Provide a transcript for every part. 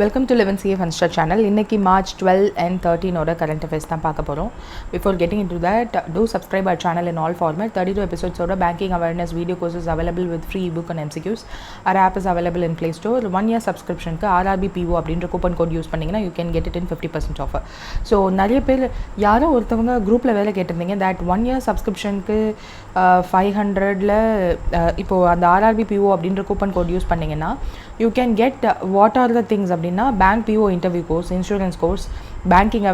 Welcome to Liwin Funsta channel. இன்னைக்கு March 12 and 13 ஓட current affairs தான் பார்க்க போறோம். Before getting into that, do subscribe our channel in all format. 32 episodes ஓட banking awareness video courses available with free ebook and MCQs. Our app is available in Play Store. 1 year subscription க்கு RRBPO அப்படின்ற coupon code use பண்ணீங்கன்னா you can get it in 50% offer. So நிறைய பேர் யாரோ ஒருத்தவங்க குரூப்ல வேலை கேட்டிருந்தீங்க that 1 year subscription க்கு 500ல இப்போ அந்த RRBPO அப்படின்ற coupon code யூஸ் பண்ணீங்கன்னா you can get what are the things அப்படின்னா bank PO interview course, insurance course, banking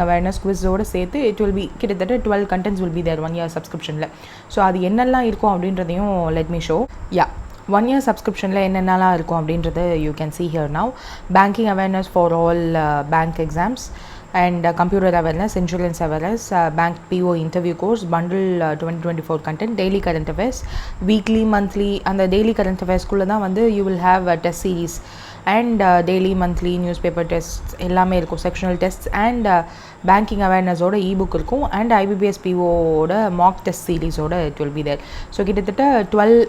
awareness quiz ஓட சேர்த்து it will be கிட்டத்தட்ட 12 contents will be there 1 year subscriptionல. So அது என்னெல்லாம் இருக்கும் அப்படின்றதையும் let me show. 1 year subscriptionல என்னென்னலாம் இருக்கும் அப்படின்றத you can see here now. Banking awareness for all bank exams and computer awareness, insurance awareness, bank PO interview course, bundle 2024 content, daily current affairs, weekly, monthly, and the daily current affairs kulla da vandu you will have a test series and daily, monthly newspaper tests ellame irukum, sectional tests and banking awareness oda ebook irukum and IBPS PO oda mock test series oda it will be there. So கிட்டத்தட்ட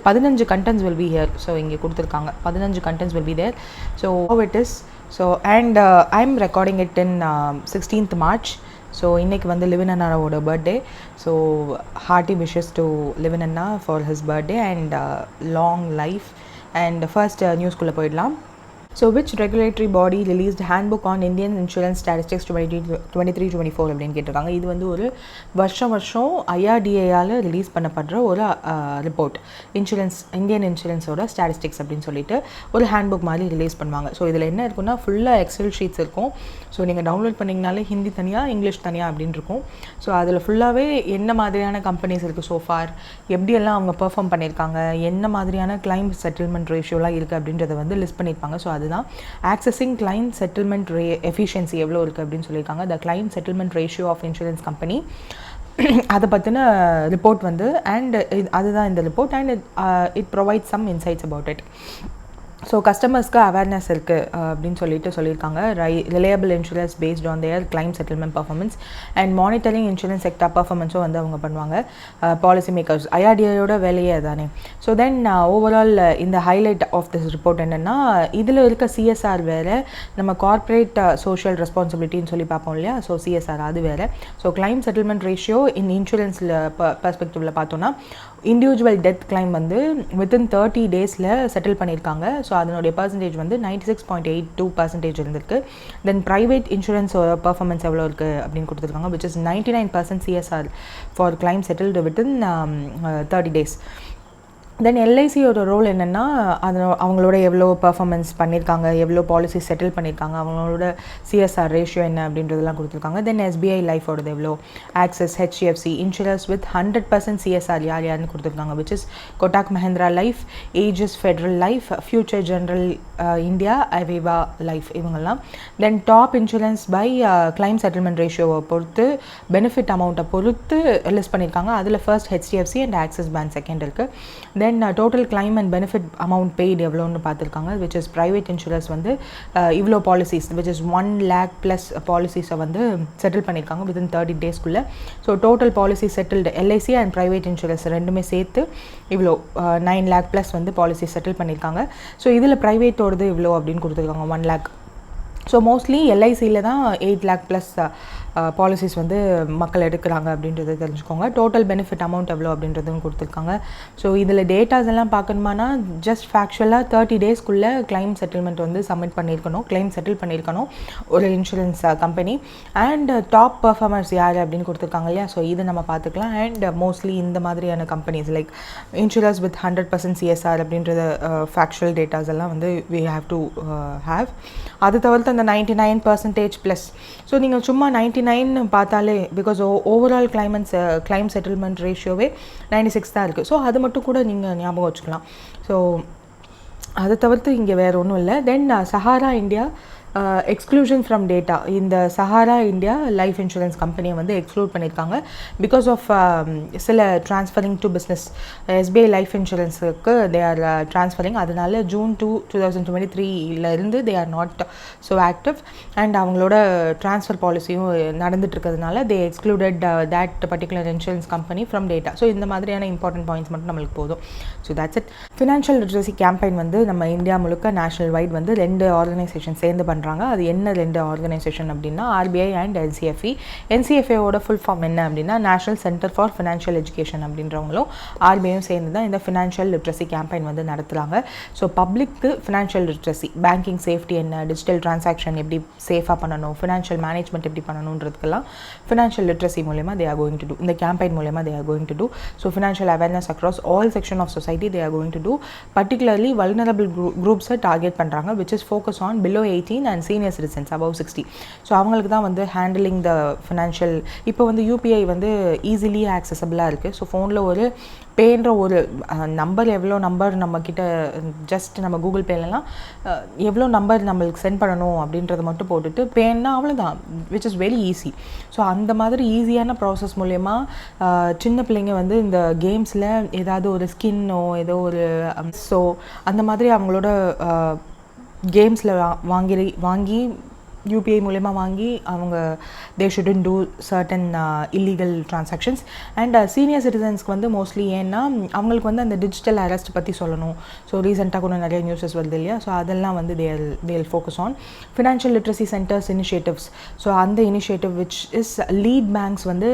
15 contents will be here. So இங்க கொடுத்திருக்காங்க 15 contents will be there. So how it is. So and I'm recording it in 16th March. So இன்னைக்கு வந்து Liwin அண்ணாவோட birthday. So hearty wishes to Liwin Anna for his birthday and long life. And first news குள்ள போயிடலாம். So which regulatory body released handbook on Indian insurance statistics 23-24 அப்படின்னு கேட்டிருக்காங்க. இது வந்து ஒரு வருஷம் IRDAயால் ரிலீஸ் பண்ணப்படுற ஒரு ரிப்போர்ட், இந்தியன் இன்சூரன்ஸோட ஸ்டாட்டிஸ்டிக்ஸ் அப்படின்னு சொல்லிட்டு ஒரு ஹேண்ட்புக் மாதிரி ரிலீஸ் பண்ணுவாங்க. ஸோ இதில் என்ன இருக்குன்னா ஃபுல்லாக எக்ஸல் ஷீட்ஸ் இருக்கும். ஸோ நீங்கள் டவுன்லோட் பண்ணிங்கனாலே ஹிந்தி தனியாக இங்கிலீஷ் தனியாக அப்படின்னு இருக்கும். ஸோ அதில் ஃபுல்லாகவே என்ன மாதிரியான கம்பெனிஸ் இருக்குது சோஃபார், எப்படியெல்லாம் அவங்க பெர்ஃபார்ம் பண்ணியிருக்காங்க, என்ன மாதிரியான கிளைம் செட்டில்மெண்ட் ரேஷியோலாம் இருக்குது அப்படின்றத வந்து லிஸ்ட் பண்ணியிருப்பாங்க. ஸோ அதுதான் ஆக்சஸிங் கிளைம் செட்டில்மெண்ட் எஃபிஷியன்சி எவ்வளோ இருக்குது அப்படின்னு சொல்லியிருக்காங்க. The claim settlement ratio of insurance company அதை பற்றின ரிப்போர்ட் வந்து அண்ட் அதுதான் இந்த report and it provide some insights about it. So கஸ்டமர்ஸ்க்கு அவேர்னஸ் இருக்குது அப்படின்னு சொல்லியிருக்காங்க. Reliable insurance based on their claim settlement performance and monitoring insurance sector பர்ஃபார்மன்ஸும் வந்து அவங்க பண்ணுவாங்க. பாலிசி மேக்கர்ஸ் ஐஆர்டிஐயோட வேலையே தானே. ஸோ தென் ஓவரால் இந்த ஹைலைட் ஆஃப் திஸ் ரிப்போர்ட் என்னென்னா இதில் இருக்க சிஎஸ்ஆர் வேறு, நம்ம கார்ப்பரேட் சோஷியல் ரெஸ்பான்சிபிலிட்டின்னு சொல்லி பார்ப்போம் இல்லையா. ஸோ சிஎஸ்ஆர் அது வேறு. So claim settlement ratio in இன்சூரன்ஸில் பெர்ஸ்பெக்டிவில் பார்த்தோன்னா இண்டிவிஜுவல் டெத் கிளைம் வந்து வித்தின் 30 டேஸில் செட்டில் பண்ணியிருக்காங்க. ஸோ அதனுடைய பர்சன்டேஜ் வந்து 96.82% இருந்திருக்கு. தென் ப்ரைவேட் இன்சூரன்ஸ் பர்ஃபார்மன்ஸ் எவ்வளோ இருக்குது அப்படின்னு கொடுத்துருக்காங்க, which is 99% CSR for claim settled within 30 days. Then எல்ஐசியோட ரோல் என்னென்னா அது அவங்களோட எவ்வளோ பர்ஃபார்மன்ஸ் பண்ணியிருக்காங்க, எவ்வளோ பாலிசி செட்டில் பண்ணியிருக்காங்க, அவங்களோட சிஎஸ்ஆர் ரேஷியோ என்ன அப்படின்றதெல்லாம் கொடுத்துருக்காங்க. தென் எஸ்பிஐ லைஃபோடது எவ்வளோ, Axis, HDFC, insurance with 100% CSR யாருன்னு கொடுத்துருக்காங்க, which is Kotak Mahindra life, Ageas Federal life, future general India, Aviva life இவங்கெல்லாம். Then top insurance by claim settlement ரேஷியோவை பொறுத்து, பெனிஃபிட் அமௌண்ட்டை பொறுத்து லிஸ்ட் பண்ணியிருக்காங்க. அதில் first HDFC and Axis bank second இருக்குது. Then total claim and benefit amount paid எவ்வளோன்னு பார்த்துருக்காங்க, விச் இஸ் ப்ரைவேட் இன்சூரன்ஸ் வந்து இவ்வளோ policies which is 1 lakh plus பாலிசிஸை வந்து செட்டில் பண்ணியிருக்காங்க வித்தின் 30 டேஸ்க்குள்ளே. So total policy settled LIC and private insurance ரெண்டுமே சேர்த்து இவ்வளோ 9 lakh ப்ளஸ் வந்து பாலிசி செட்டில் பண்ணியிருக்காங்க. ஸோ இதில் ப்ரைவேட்டோடது இவ்வளோ அப்படின்னு கொடுத்துருக்காங்க 1 lakh. ஸோ மோஸ்ட்லி எல்ஐசியில் தான் 8 lakh ப்ளஸ் பாலிசிஸ் வந்து மக்கள் எடுக்கிறாங்க அப்படின்றத தெரிஞ்சுக்கோங்க. டோட்டல் பெனிஃபிட் அமௌண்ட் எவ்வளோ அப்படின்றதும் கொடுத்துருக்காங்க. ஸோ இதில் டேட்டாஸ் எல்லாம் பார்க்கணுமானா ஜஸ்ட் ஃபேக்சுவலாக 30 டேஸ்க்குள்ளே கிளைம் செட்டில்மெண்ட் வந்து சப்மிட் பண்ணியிருக்கணும், கிளைம் செட்டில் பண்ணியிருக்கணும் ஒரு insurance company. And top performers யார் அப்படின்னு கொடுத்துருக்காங்க இல்லையா. ஸோ இதை நம்ம பார்த்துக்கலாம். அண்ட் மோஸ்ட்லி இந்த மாதிரியான companies like insurance with 100% CSR அப்படின்றத ஃபேக்சுவல் டேட்டாஸ் எல்லாம் வந்து வி ஹாவ் டு ஹேவ். அது தவிர்த்து அந்த 99% ப்ளஸ். ஸோ நீங்கள் சும்மா 99 பார்த்தாலே பிகாஸ் ஓவரால் கிளைம் செட்டில்மெண்ட் ரேஷியோவே 96 தான் இருக்குது. ஸோ அது மட்டும் கூட நீங்கள் ஞாபகம் வச்சுக்கலாம். ஸோ அதை தவிர்த்து இங்கே வேறு ஒன்றும் இல்லை. Then Sahara India exclusion from data, இந்த சஹாரா இந்தியா லைஃப் இன்சூரன்ஸ் கம்பெனியை வந்து எக்ஸ்க்ளூட் பண்ணியிருக்காங்க பிகாஸ் ஆஃப் சில transferring to business. SBI life இன்சூரன்ஸுக்கு தே ஆர் ட்ரான்ஸ்ஃபரிங், அதனால June 2, 2023 they are not so active and அவங்களோட ட்ரான்ஸ்ஃபர் பாலிசியும் நடந்துட்டு இருக்கிறதுனால they excluded that particular insurance company from data. So இந்த மாதிரியான இம்பார்ட்டன்ட் பாயிண்ட்ஸ் மட்டும் நம்மளுக்கு போதும். So that's it. Financial literacy campaign வந்து நம்ம இந்தியா முழுக்க நேஷனல் வைட் வந்து 2 ஆர்கனைசேஷன் சேர்ந்து பண்ணுறாங்க. அது என்ன 2 ஆர்கனைசேஷன் அப்படின்னா RBI அண்ட் NCFE. NCFAவோட ஃபுல் ஃபார்ம் என்ன அப்படின்னா national centre for financial education அப்படின்றவங்களும் RBIயும் சேர்ந்து தான் இந்த ஃபினான்ஷியல் லிட்ரஸி கேம்பெயின் வந்து நடத்துகிறாங்க. ஸோ பப்ளிக்கு ஃபினான்ஷியல் லிட்ரஸி, பேங்கிங் சேஃப்டி என்ன, டிஜிட்டல் டிரான்சாக்ஷன் எப்படி சேஃபாக பண்ணணும், ஃபினான்ஷியல் மேனேஜ்மெண்ட் எப்படி பண்ணணுன்றதுக்கெல்லாம் ஃபினான்ஷியல் லிட்ரஸி மூலமா they are going to do, இந்த கேம்பெயின் மூலமா they are going to do. So financial awareness across all section of society they are going to do. Particularly vulnerable குரூப்ஸை target பண்ணுறாங்க, which is focus on below 18 and senior citizens above 60. ஸோ அவங்களுக்கு தான் வந்து handling the financial. இப்போ வந்து UPI வந்து easily ஆக்சசபிளாக இருக்குது. ஸோ ஃபோனில் ஒரு பேன்ற ஒரு நம்பர், எவ்வளோ நம்பர் நம்மக்கிட்ட ஜஸ்ட் நம்ம கூகுள் பேலலாம் எவ்வளோ நம்பர் நம்மளுக்கு சென்ட் பண்ணணும் அப்படின்றத மட்டும் போட்டுட்டு பேன்னா அவ்வளோதான், which is very easy. So அந்த மாதிரி ஈஸியான ப்ராசஸ் மூலயமா சின்ன பிள்ளைங்க வந்து இந்த கேம்ஸில் ஏதாவது ஒரு ஸ்கின்னோ ஏதோ ஒரு ஸோ அந்த மாதிரி அவங்களோட கேம்ஸில் வாங்கி UPI மூலமா வாங்கி அவங்க they shouldn't do certain illegal transactions. And senior சிட்டிசன்ஸ்க்கு வந்து மோஸ்ட்லி ஏன்னா அவங்களுக்கு வந்து அந்த டிஜிட்டல் அரெஸ்ட் பற்றி சொல்லணும். ஸோ ரீசெண்டாக கூட நிறைய நியூஸஸ் வருது இல்லையா, ஸோ அதெல்லாம் வந்து they'll focus on financial literacy centres initiatives. So அந்த initiative which is lead banks வந்து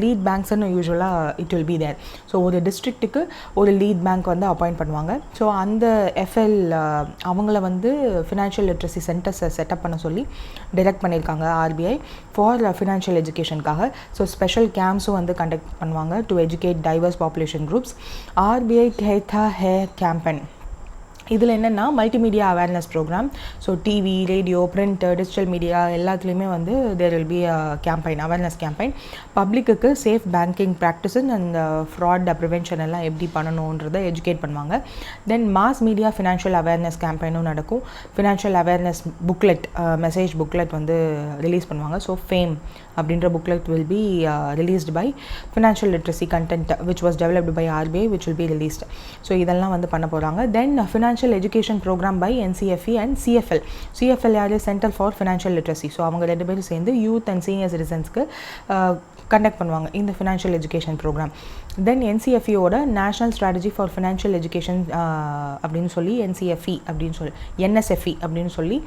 லீட் பேங்க்ஸ்ன்னு யூஸ்வலாக it will be there. So ஒரு டிஸ்ட்ரிக்ட்டுக்கு ஒரு லீட் பேங்க் வந்து அப்பாயிண்ட் பண்ணுவாங்க. ஸோ அந்த FL அவங்கள வந்து ஃபினான்ஷியல் லிட்ரஸி சென்டர்ஸை செட்டப் பண்ண சொல்லி டைரக்ட் பண்ணியிருக்காங்க RBI ஃபார் ஃபினான்ஷியல் எஜுகேஷனுக்காக. ஸோ ஸ்பெஷல் கேம்ப்ஸும் வந்து கண்டக்ட் பண்ணுவாங்க to educate diverse population groups. RBI कहता है கேம்பெயின் இதில் என்னென்னா multimedia awareness programme. So TV, radio, print, digital media எல்லாத்துலேயுமே வந்து there will be campaign, awareness campaign. பப்ளிக்கு safe banking practices and fraud prevention எல்லாம் எப்படி பண்ணணுன்றதை எஜுகேட் பண்ணுவாங்க. Then mass media financial awareness கேம்பெயினும் நடக்கும். Financial awareness booklet, message booklet வந்து ரிலீஸ் பண்ணுவாங்க. ஸோ ஃபேம் அப்படின்ற booklet will be released by financial literacy content which was developed by RBI which will be released. So இதெல்லாம் வந்து பண்ண போகிறாங்க. Then financial education programme by NCFE and CFL. CFL யாரு, centre for financial literacy. So அவங்க 2 பேரும் சேர்ந்து youth and senior சிட்டிசன்ஸ்க்கு conduct பண்ணுவாங்க இந்த ஃபினான்ஷியல் எஜுகேஷன் ப்ரோக்ராம். தென் NCFEயோட national strategy for financial education அப்படின்னு சொல்லி NCFE அப்படின்னு சொல்லி NSFE அப்படின்னு சொல்லி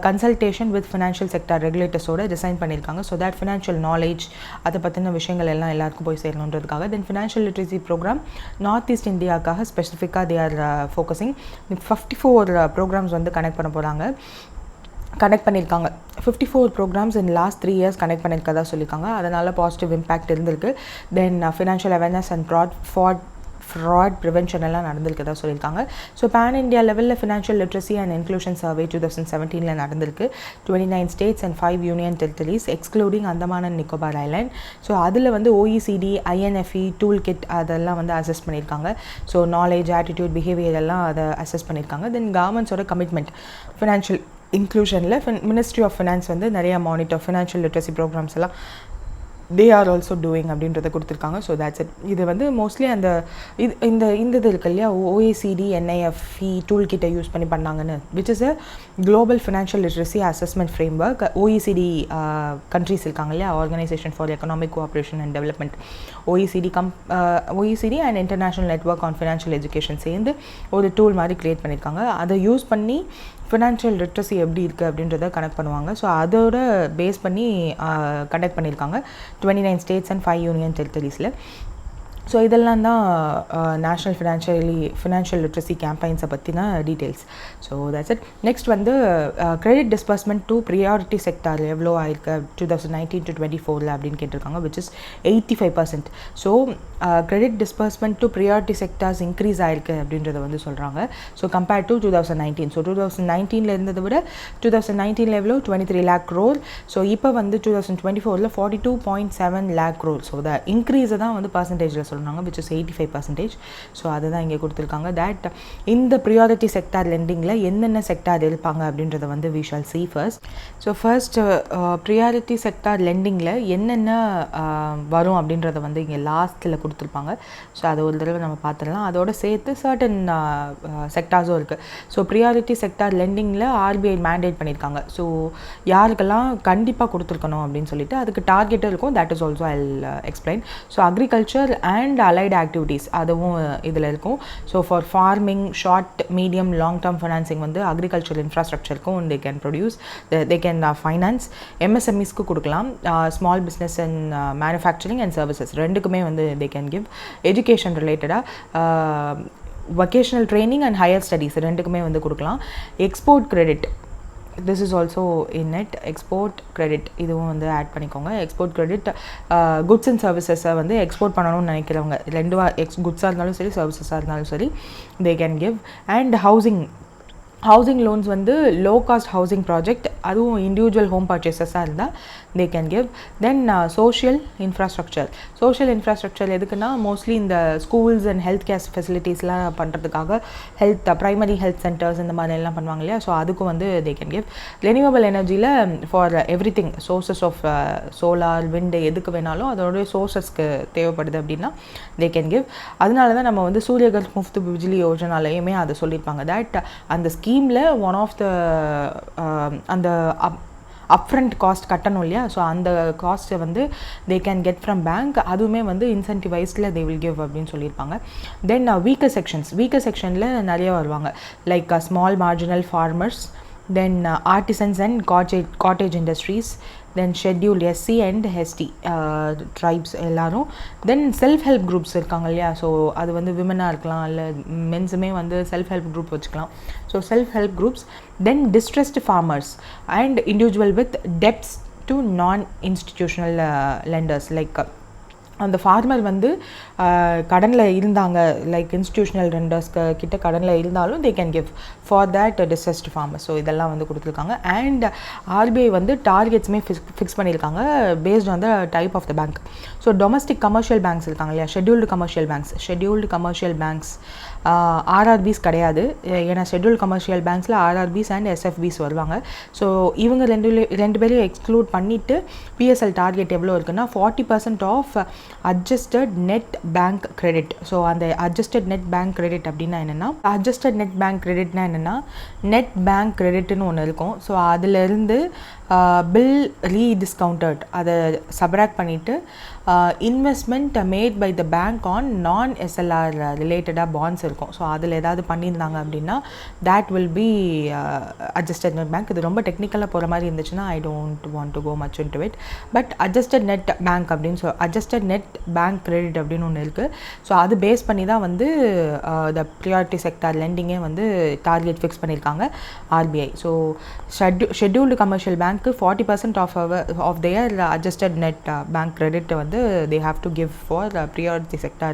கன்சல்டேஷன் வித் ஃபினான்ஷியல் செக்டர் ரெகுலேட்டர்ஸோட டிசைன் பண்ணியிருக்காங்க. ஸோ தட் ஃபினான்ஷியல் நாலேஜ் அதை பற்றின விஷயங்கள் எல்லாம் எல்லாருக்கும் போய் சேரணுன்றதுக்காக. Then financial literacy programme north east இந்தியாவுக்காக ஸ்பெசிஃபிக்காக தே ஆர் ஃபோக்கஸிங். 54 ப்ரோக்ராம்ஸ் வந்து கனெக்ட் பண்ணியிருக்காங்க. 54 programmes in last 3 years connect பண்ணியிருக்கதா சொல்லியிருக்காங்க. அதனால் பாசிட்டிவ் இம்பேக்ட் இருந்திருக்கு. Then financial awareness and fraud prevention எல்லாம் நடந்திருக்கதா சொல்லியிருக்காங்க. ஸோ பேன் இண்டியா லெவலில் financial literacy and inclusion survey 2017 நடந்திருக்கு. 29 states and 5 union territories excluding Andaman and Nicobar island. So அதில் வந்து OECD, INFE, டூல் கிட் அதெல்லாம் வந்து அசஸ் பண்ணியிருக்காங்க. ஸோ நாலேஜ், ஆட்டிடியூட், பிஹேவியர் எல்லாம் அதை அசஸ் பண்ணியிருக்காங்க. தென் கவர்மெண்ட்ஸோட கமிட்மெண்ட் ஃபினான்ஷியல் இன்க்ளூஷனில் மினிஸ்ட்ரி ஆஃப் ஃபினான்ஸ் வந்து நிறையா மானிட்டர் ஃபினான்ஷியல் லிட்ரஸி ப்ரோக்ராம்ஸ் எல்லாம் தே ஆர் ஆல்சோ டூயிங் அப்படின்றத கொடுத்துருக்காங்க. So that's it. இது வந்து மோஸ்ட்லி அந்த இது இருக்கு இல்லையா, OECD, NIFE டூல் கிட்டை யூஸ் பண்ணி பண்ணாங்கன்னு, which is a global financial literacy assessment frame work. OECD countries இருக்காங்க இல்லையா, organisation for economic cooperation and development, OECD and international network on financial education சேர்ந்து ஒரு டூல் மாதிரி க்ரியேட் பண்ணியிருக்காங்க. அதை யூஸ் பண்ணி ஃபினான்ஷியல் லிட்ரஸி எப்படி இருக்குது அப்படின்றத கனெக்ட் பண்ணுவாங்க. ஸோ அதோட பேஸ் பண்ணி கண்டக்ட் பண்ணியிருக்காங்க 29 states and 5 union territoriesல. ஸோ இதெல்லாம் தான் நேஷ்னல் ஃபினான்ஷியல் லிட்ரஸி கேம்பெயின்ஸை பற்றின details. So that's it. Next வந்து credit disbursement to priority sector எவ்வளோ ஆயிருக்கு 2019 to 2024 அப்படின்னு கேட்டிருக்காங்க, which is 85%. So credit disbursement to priority sectors increase ஆயிருக்கு அப்படின்றத வந்து சொல்கிறாங்க. So compared to 2019. ஸோ 2019 இருந்ததை விட 2019 எவ்வளோ 23 lakh crore. ஸோ இப்போ வந்து 2024 42.7 lakh crore. ஸோ த இன்க்ரீஸை தான் வந்து பர்சன்டேஜில் சொல்கிறாங்க. சொன்னாங்க, which is 85%. ஸோ அதுதான் இங்கே கொடுத்துருக்காங்க. தட் இந்த ப்ரியாரிட்டி செக்டார் லெண்டிங்கில் என்னென்ன செக்டார் இருப்பாங்க அப்படின்றத வந்து we shall see first. So first priority sector லெண்டிங்கில் என்னென்ன வரும் அப்படின்றத வந்து இங்கே லாஸ்ட்டில் கொடுத்துருப்பாங்க. ஸோ அதை ஒரு தடவை நம்ம பார்த்துடலாம். அதோட சேர்த்து சர்டன் செக்டார்ஸும் இருக்குது. ஸோ ப்ரியாரிட்டி செக்டார் லெண்டிங்கில் ஆர்பிஐ மேண்டேட் பண்ணியிருக்காங்க. ஸோ யாருக்கெல்லாம் கண்டிப்பாக கொடுத்துருக்கணும் அப்படின்னு சொல்லிட்டு அதுக்கு டார்கெட்டும் இருக்கும். That is also I explain. So agriculture and allied activities அதுவும் இதில் இருக்கும். So for farming short medium long term financing வந்து அக்ரிகல்ச்சர் இன்ஃப்ராஸ்ட்ரக்சருக்கும் they can produce, they can finance. எம்எஸ்எம்இஸ்க்கு கொடுக்கலாம், small business and manufacturing and services ரெண்டுக்குமே வந்து தே கேன் கிவ். எஜுகேஷன் ரிலேட்டடாக vocational training and higher studies ரெண்டுக்குமே வந்து கொடுக்கலாம். Export credit, this is also in it. Export credit இதுவும் வந்து ஆட் பண்ணிக்கோங்க. எக்ஸ்போர்ட் கிரெடிட் குட்ஸ் அண்ட் சர்வீசஸை வந்து எக்ஸ்போர்ட் பண்ணணும்னு நினைக்கிறவங்க, குட்ஸாக இருந்தாலும் சரி சர்வீசஸாக இருந்தாலும் சரி தே can give. And housing loans வந்து லோ காஸ்ட் ஹவுசிங் ப்ராஜெக்ட், அதுவும் இண்டிவிஜுவல் ஹோம் பர்ச்சேசஸாக இருந்தால் தே can give. Then social infrastructure எதுக்குன்னா மோஸ்ட்லி இந்த ஸ்கூல்ஸ் அண்ட் ஹெல்த் கேர் ஃபெசிலிட்டிஸ்லாம் பண்ணுறதுக்காக ப்ரைமரி ஹெல்த் சென்டர்ஸ் இந்த மாதிரி எல்லாம் பண்ணுவாங்க இல்லையா, ஸோ அதுக்கும் வந்து தே கேன் கிவ். ரெனியூவபிள் எனர்ஜியில் for everything, sources of solar wind எதுக்கு வேணாலும் அதோடைய சோர்சஸ்க்கு தேவைப்படுது அப்படின்னா தே கேன் கிவ். அதனால தான் நம்ம வந்து சூரியகர் முஃப்த் பிஜ்லி யோஜனாலையுமே அதை சொல்லியிருப்பாங்க. தட் அந்த ஸ்கீமில் ஒன் ஆஃப் த அந்த அப்ஃப்ரண்ட் காஸ்ட் கட்டணும் இல்லையா, ஸோ அந்த காஸ்ட்டை வந்து they can get from bank. அதுவுமே வந்து இன்சென்டிவைஸ்டில் தே வில் கிவ் அப்படின்னு சொல்லியிருப்பாங்க. தென் வீக்கர் செக்ஷனில் நிறைய வருவாங்க. Like small marginal farmers, then artisans and cottage industries, then scheduled SC and ST tribes எல்லாரும். தென் செல்ஃப் ஹெல்ப் குரூப்ஸ் இருக்காங்க இல்லையா, ஸோ அது வந்து விமனாக இருக்கலாம், இல்லை மென்ஸுமே வந்து செல்ஃப் ஹெல்ப் குரூப் வச்சுக்கலாம். So self help groups. Then distressed farmers and individual with debts to non institutional lenders. Like அந்த ஃபார்மர் வந்து கடனில் இருந்தாங்க, லைக் இன்ஸ்டிடியூஷனல் லெண்டர்ஸ்க்கு கிட்ட கடனில் இருந்தாலும் they can give for that distressed farmer. So இதெல்லாம் வந்து கொடுத்துருக்காங்க. அண்ட் ஆர்பிஐ வந்து டார்கெட்ஸுமே ஃபிக்ஸ் பண்ணியிருக்காங்க based on the type of the bank. So domestic commercial banks இருக்காங்க இல்லையா, ஷெட்யூல்டு கமர்ஷியல் பேங்க்ஸ் ஆர்ஆர்பிஸ் கிடையாது. ஏன்னா ஷெட்யூல்டு கமர்ஷியல் பேங்க்ஸில் ஆர்ஆர்பிஸ் அண்ட் எஸ்எஃபிஸ் வருவாங்க. ஸோ இவங்க ரெண்டு பேரையும் எக்ஸ்க்ளூட் பண்ணிவிட்டு பிஎஸ்எல் டார்கெட் எவ்வளோ இருக்குன்னா 40% of adjusted net bank credit. So அந்த அட்ஜஸ்டட் நெட் பேங்க் கிரெடிட் அப்படின்னா என்னென்னா, நெட் பேங்க் கிரெடிட்னு ஒன்று இருக்கும். ஸோ அதிலிருந்து பில் ரீடிஸ்கவுண்டட் அதை சப்ராக்ட் பண்ணிவிட்டு investment made by the bank on non SLR ரிலேட்டடாக பாண்ட்ஸ் இருக்கும். ஸோ அதில் ஏதாவது பண்ணியிருந்தாங்க அப்படின்னா that will be adjusted net bank. இது ரொம்ப டெக்னிக்கலாக போகிற மாதிரி இருந்துச்சுன்னா I don't want to go much into it. But adjusted net bank அப்படின்னு அட்ஜஸ்டட் நெட் பேங்க் கிரெடிட் அப்படின்னு ஒன்று இருக்குது. ஸோ அது பேஸ் பண்ணி தான் வந்து த ப்ரியாரிட்டி செக்டார் லெண்டிங்கே வந்து டார்கெட் ஃபிக்ஸ் பண்ணியிருக்காங்க ஆர்பிஐ. ஸோ ஷெட்யூல்டு கமர்ஷியல் பேங்க்கு 40% of their adjusted net bank credit வந்து they have to give for priority sector.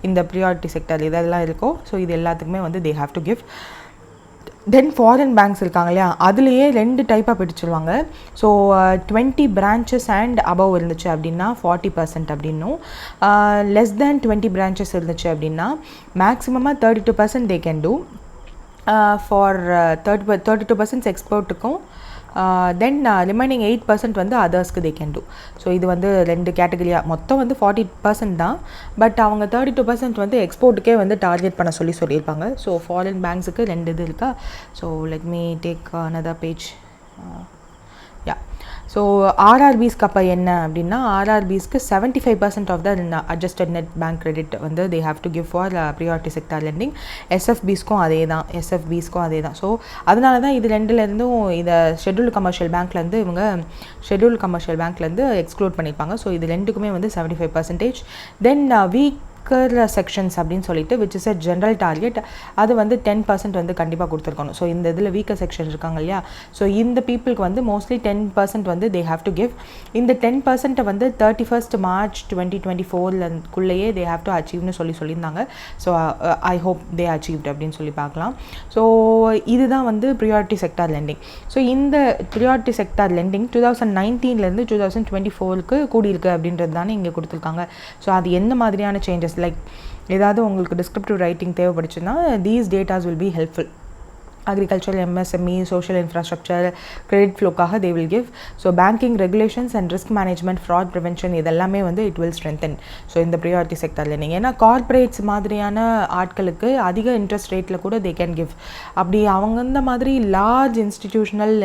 இந்த priority sector இதெல்லாம் இருக்கோ, ஸோ இது எல்லாத்துக்குமே வந்து they have to give. Then foreign banks இருக்காங்க இல்லையா, அதுலேயே 2 டைப்பாக பிடிச்சிருவாங்க. ஸோ 20 பிரான்ச்சஸ் அண்ட் அபவ் இருந்துச்சு அப்படின்னா 40% அப்படின்னும், லெஸ் தேன் 20 பிரான்ச்சஸ் இருந்துச்சு அப்படின்னா மேக்ஸிமமாக 32% they can do. ஃபார் 32% எக்ஸ்போர்ட்டுக்கும், தென் ரிமைனிங் 8% வந்து அதர்ஸ்க்கு தே கேன் டூ. ஸோ இது வந்து 2 கேட்டகரியாக மொத்தம் வந்து 40% தான். பட் அவங்க 32% வந்து எக்ஸ்போர்ட்டுக்கே வந்து டார்கெட் பண்ண சொல்லியிருப்பாங்க. ஸோ ஃபாரின் பேங்க்ஸுக்கு 2 இது இருக்கா. So let me take another page. Yeah, so ஆர்ஆர்பிஸ்க்கு அப்போ என்ன அப்படின்னா, ஆர்ஆர்பிஸ்க்கு 75% of the adjusted net bank credit வந்து they have to give for priority sector lending. எஸ்எஃபிஸ்க்கும் அதே தான். ஸோ அதனால தான் இது ரெண்டுலேருந்தும் இதை ஷெட்யூல்டு கமர்ஷியல் பேங்க்லேருந்து எக்ஸ்க்ளூட் பண்ணியிருப்பாங்க. ஸோ இது ரெண்டுக்குமே வந்து 75%. தென் செக்ஷன்ஸ் அப்படின்னு சொல்லிட்டு which is a general target, அது வந்து 10% வந்து கண்டிப்பாக கொடுத்துருக்கணும். ஸோ இந்த இதில் வீக்கர் செக்ஷன் இருக்காங்க இல்லையா, ஸோ இந்த பீப்புளுக்கு வந்து மோஸ்ட்லி 10% வந்து தே ஹாவ் டு கிவ். இந்த 10% வந்து 31st March 2024 they have to அச்சீவ்னு சொல்லியிருந்தாங்க. So I hope they achieved அப்படின்னு சொல்லி பார்க்கலாம். ஸோ இதுதான் வந்து ப்ரியாரிட்டி செக்டார் லெண்டிங். ஸோ இந்த ப்ரியாரிட்டி செக்டார் லெண்டிங் 2019 2024 கூடியிருக்கு அப்படின்றது தானே இங்கே கொடுத்துருக்காங்க. ஸோ அது எந்த மாதிரியான சேஞ்சஸ் லைக் ஏதாவது உங்களுக்கு டிஸ்கிரிப்டிவ் ரைட்டிங் தேவைப்படுச்சுன்னா these datas will be helpful. agricultural MSME, social infrastructure, credit flowக்காக they will give. So banking regulations and risk management, fraud prevention இதெல்லாமே வந்து it will strengthen. So இந்த priority sector lending ஏன்னா corporates மாதிரியான ஆட்களுக்கு அதிக interest ரேட்டில் கூட they can give. அப்படி அவங்க இந்த மாதிரி லார்ஜ் இன்ஸ்டிடியூஷனல்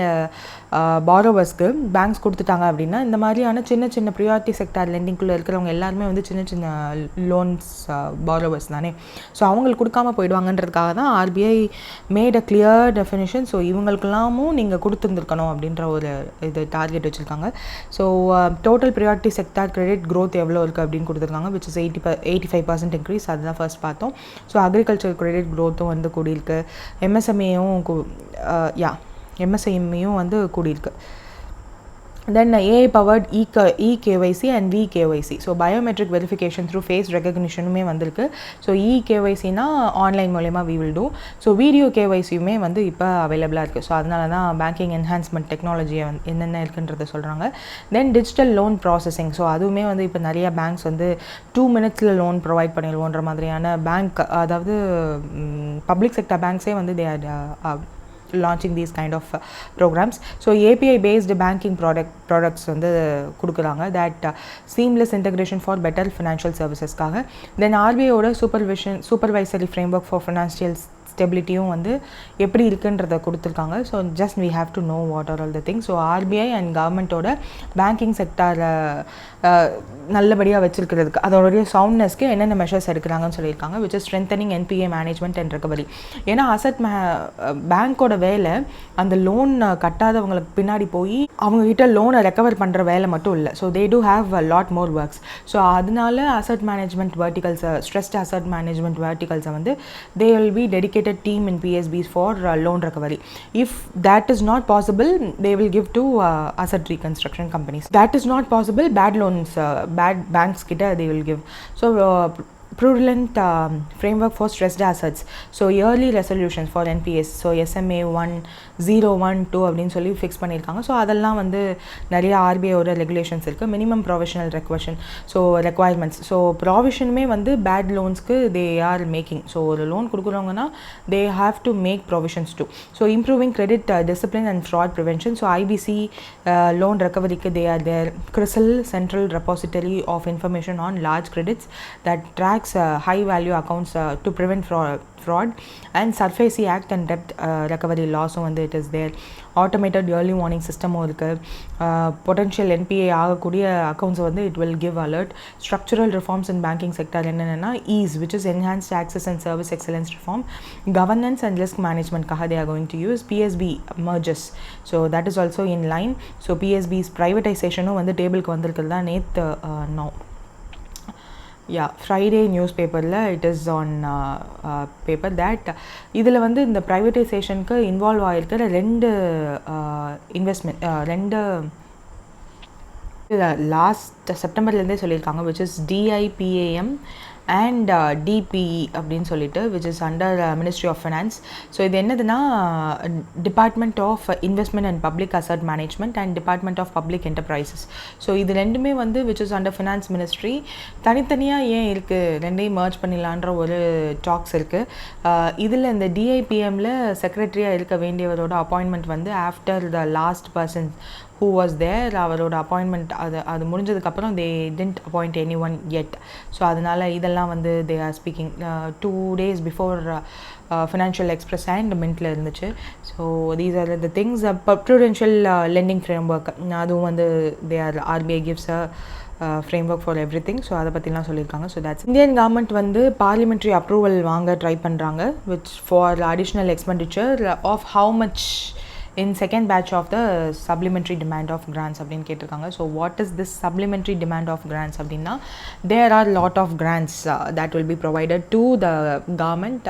பாரோவர்ஸ்க்கு பேங்க்ஸ் கொடுத்துட்டாங்க அப்படின்னா இந்த மாதிரியான சின்ன சின்ன ப்ரியாரிட்டி செக்டார் லெண்டிங்குள்ளே இருக்கிறவங்க எல்லாருமே வந்து சின்ன சின்ன லோன்ஸ் பாரோவர்ஸ் தானே. ஸோ அவங்களுக்கு கொடுக்காம போயிடுவாங்கன்றதுக்காக தான் RBI made a clear definition. So இவங்களுக்கெல்லாமும் நீங்கள் கொடுத்துருந்துருக்கணும் அப்படின்ற ஒரு இது டார்கெட் வச்சுருக்காங்க. So total priority sector credit growth எவ்வளோ இருக்குது அப்படின்னு கொடுத்துருக்காங்க, விச் இஸ் 85% இன்க்ரீஸ். அதுதான் ஃபர்ஸ்ட் பார்த்தோம். ஸோ அக்ரிகல்ச்சர் கிரெடிட் க்ரோத்தும் வந்து கூடியிருக்கு. எம்எஸ்எம்ஏயும் எம்எஸ்எம்இயும் வந்து கூடியிருக்கு. Then AI powered eKYC and vKYC. So biometric verification through face ரெகக்னிஷனுமே வந்திருக்கு. ஸோ eKYCனா ஆன்லைன் மூலயமா we will do. So video கேஒய்சியுமே வந்து இப்போ அவைலபிளாக இருக்குது. ஸோ அதனால தான் பேங்கிங் என்ஹான்ஸ்மெண்ட் டெக்னாலஜியை என்னென்ன இருக்குன்றதை சொல்கிறாங்க. தென் டிஜிட்டல் லோன் ப்ராசஸிங். ஸோ அதுவுமே வந்து இப்போ நிறையா பேங்க்ஸ் வந்து 2 minutes லோன் ப்ரொவைட் பண்ணிடுவோன்ற மாதிரியான பேங்க், அதாவது பப்ளிக் செக்டர் பேங்க்ஸே வந்து they are launching these kind of programs. So API based banking products வந்து கொடுக்குறாங்க, that seamless integration for better financial services காக. Then RBI ஓட supervisory framework for financial ஸ்டெபிலிட்டியும் வந்து எப்படி இருக்குன்றதை கொடுத்துருக்காங்க. So just we have to know what are all the things. So RBI and கவர்மெண்ட்டோட banking செக்டாரை நல்லபடியாக வச்சுருக்கிறதுக்கு அதோடைய சவுண்ட்னஸ்க்கு என்னென்ன மெஷர்ஸ் எடுக்கிறாங்கன்னு சொல்லியிருக்காங்க, which is strengthening NPA management and recovery. ஏன்னா பேங்க்கோட வேலை அந்த லோன் கட்டாதவங்களுக்கு பின்னாடி போய் அவங்ககிட்ட லோனை ரெக்கவர் பண்ணுற வேலை மட்டும் இல்லை. So they do have lot more works. So அதனால அசட் மேனேஜ்மெண்ட் வெர்டிகல்ஸை, ஸ்ட்ரெஸ்ட் அசட் மேனேஜ்மெண்ட் வெர்டிகல்ஸை வந்து they will be dedicated team in PSBs for loan recovery. If that is not possible, they will give to asset reconstruction companies. That is not possible, bad loans, bad banks kita they will give. So prudent framework for stressed assets. So yearly resolutions for NPS. So SMA 1, 0, 1, 2 அப்படின்னு சொல்லி fix பண்ணியிருக்காங்க. So அதெல்லாம் வந்து நிறைய ஆர்பிஐயோட regulations இருக்குது. Minimum provisional requirements. So ப்ராவிஷனுமே வந்து பேட் லோன்ஸ்க்கு தே ஆர் மேக்கிங். ஸோ ஒரு லோன் கொடுக்குறவங்கன்னா they have to make provisions too. So improving credit discipline and fraud prevention. So IBC loan ரெக்கவரிக்கு they are there. CRILC central repository of information on large credits that tracks high value accounts to prevent fraud. And SARFAESI Act and debt recovery laws வந்து it is there. automated early warning system இருக்கு. potential NPA ஆகக்கூடிய accounts வந்து it will give alert. structural reforms in banking sector என்னென்னா ease, which is enhanced access and service excellence reform. governance and risk management காக they are going to use. PSB mergers, so that is also in line. so PSB's privatization வந்து டேபிளுக்கு வந்திருக்கிறது தான் நேற்று Friday news பேப்பரில் it is on paper that இதில் வந்து இந்த ப்ரைவேட்டைசேஷனுக்கு இன்வால்வ் ஆகிருக்கிற ரெண்டு லாஸ்ட் செப்டம்பர்லேருந்தே சொல்லியிருக்காங்க, which is DIPAM and DPE அப்படின்னு சொல்லிட்டு, which is under Ministry of Finance. So இது என்னதுன்னா department of investment and public asset management and department of public enterprises. So இது ரெண்டுமே வந்து which is under finance ministry. தனித்தனியாக ஏன் இருக்குது, ரெண்டையும் மர்ஜ் பண்ணிடலான்ற ஒரு டாக்ஸ் இருக்குது. இதில் இந்த DIPMல செக்ரட்டரியாக இருக்க வேண்டியவரோட அப்பாயின்மெண்ட் வந்து after the last person who was there, அவரோட அப்பாயின்மெண்ட் அது முடிஞ்சதுக்கப்புறம் they didn't appoint anyone yet. So அதனால் இதெல்லாம் வந்து they are speaking 2 days before Financial Express and மின்ட்டில் இருந்துச்சு. So these are the things. Prudential lending framework அதுவும் வந்து they are RBI gives a framework for everything. So அதை பற்றிலாம் சொல்லியிருக்காங்க. ஸோ தட்ஸ் இந்தியன் கவர்மெண்ட் வந்து பார்லிமெண்ட்ரி அப்ரூவல் வாங்க try பண்ணுறாங்க, which for additional expenditure of how much in second batch of the supplementary demand of grants அப்படின்னு கேட்டிருக்காங்க. So what is this supplementary demand of grants அப்படின்னா, there are lot of grants that will be provided to the government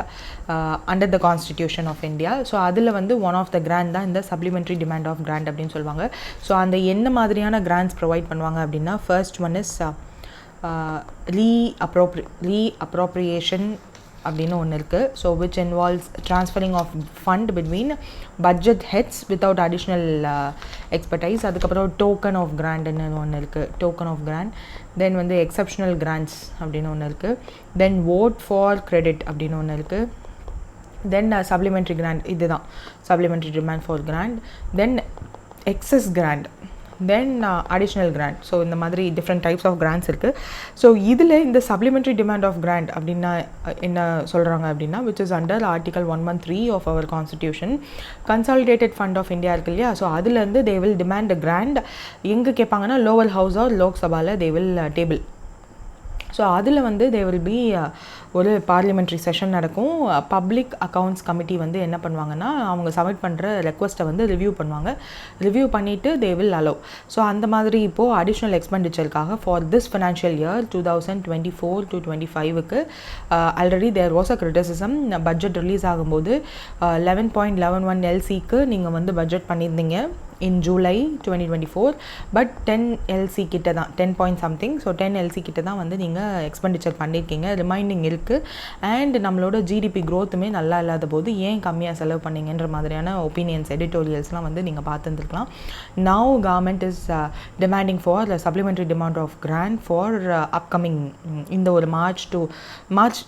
under the constitution of India. So அதில் வந்து one of the grant தான் இந்த supplementary demand of grant அப்படின்னு சொல்லுவாங்க. So அந்த என்ன மாதிரியான grants ப்ரொவைட் பண்ணுவாங்க அப்படின்னா, first one is reappropriation அப்படின்னு ஒன்று இருக்குது. So which involves transferring of fund between budget heads without additional expertise. அதுக்கப்புறம் token of grantன்னு ஒன்று இருக்குது, token of grant. தென் வந்து exceptional grants அப்படின்னு ஒன்று இருக்குது. தென் vote for credit அப்படின்னு ஒன்று இருக்குது. தென் supplementary grant, இதுதான் supplementary demand for grant. Then excess grant, then additional grant. So இந்த மாதிரி டிஃப்ரெண்ட் டைப்ஸ் ஆஃப் கிராண்ட்ஸ் இருக்குது. ஸோ இதில் இந்த சப்ளிமெண்ட்ரி டிமாண்ட் ஆஃப் கிராண்ட் அப்படின்னா என்ன சொல்கிறாங்க அப்படின்னா, which is under article 113 of our constitution. Consolidated fund of India இருக்கு இல்லையா, ஸோ அதுலேருந்து தே வில் டிமாண்ட் கிராண்ட். எங்கே கேட்பாங்கன்னா லோவர் ஹவுஸ் ஆர் லோக்சபாவில் தே வில் டேபிள். ஸோ அதில் வந்து தே வில் பி ஒரு பார்லிமெண்ட்ரி செஷன் நடக்கும். பப்ளிக் அக்கௌண்ட்ஸ் கமிட்டி வந்து என்ன பண்ணுவாங்கன்னா, அவங்க சப்மிட் பண்ணுற ரெக்வஸ்ட்டை வந்து ரிவ்யூ பண்ணுவாங்க. ரிவ்யூ பண்ணிவிட்டு தே வில் அலோவ். ஸோ அந்த மாதிரி இப்போது அடிஷ்னல் எக்ஸ்பெண்டிச்சருக்காக ஃபார் திஸ் ஃபினான்ஷியல் இயர் 2024-25க்கு already there was a criticism. Budget release ஆகும்போது 11.11 LCக்கு நீங்கள் வந்து பட்ஜெட் பண்ணியிருந்தீங்க in July 2024, பட் 10 LC கிட்ட தான், 10 point something. ஸோ 10 LC கிட்ட தான் வந்து நீங்கள் எக்ஸ்பெண்டிச்சர் பண்ணியிருக்கீங்க. ரிமைண்டிங் இருக்குது. அண்ட் நம்மளோட ஜிடிபி க்ரோத்துமே நல்லா இல்லாத போது ஏன் கம்மியாக செலவு பண்ணீங்கன்ற மாதிரியான ஒப்பீனியன்ஸ், எடிட்டோரியல்ஸ்லாம் வந்து நீங்கள் பார்த்துருந்துருக்கலாம். Now government is demanding for supplementary demand of grant for upcoming இந்த ஒரு மார்ச்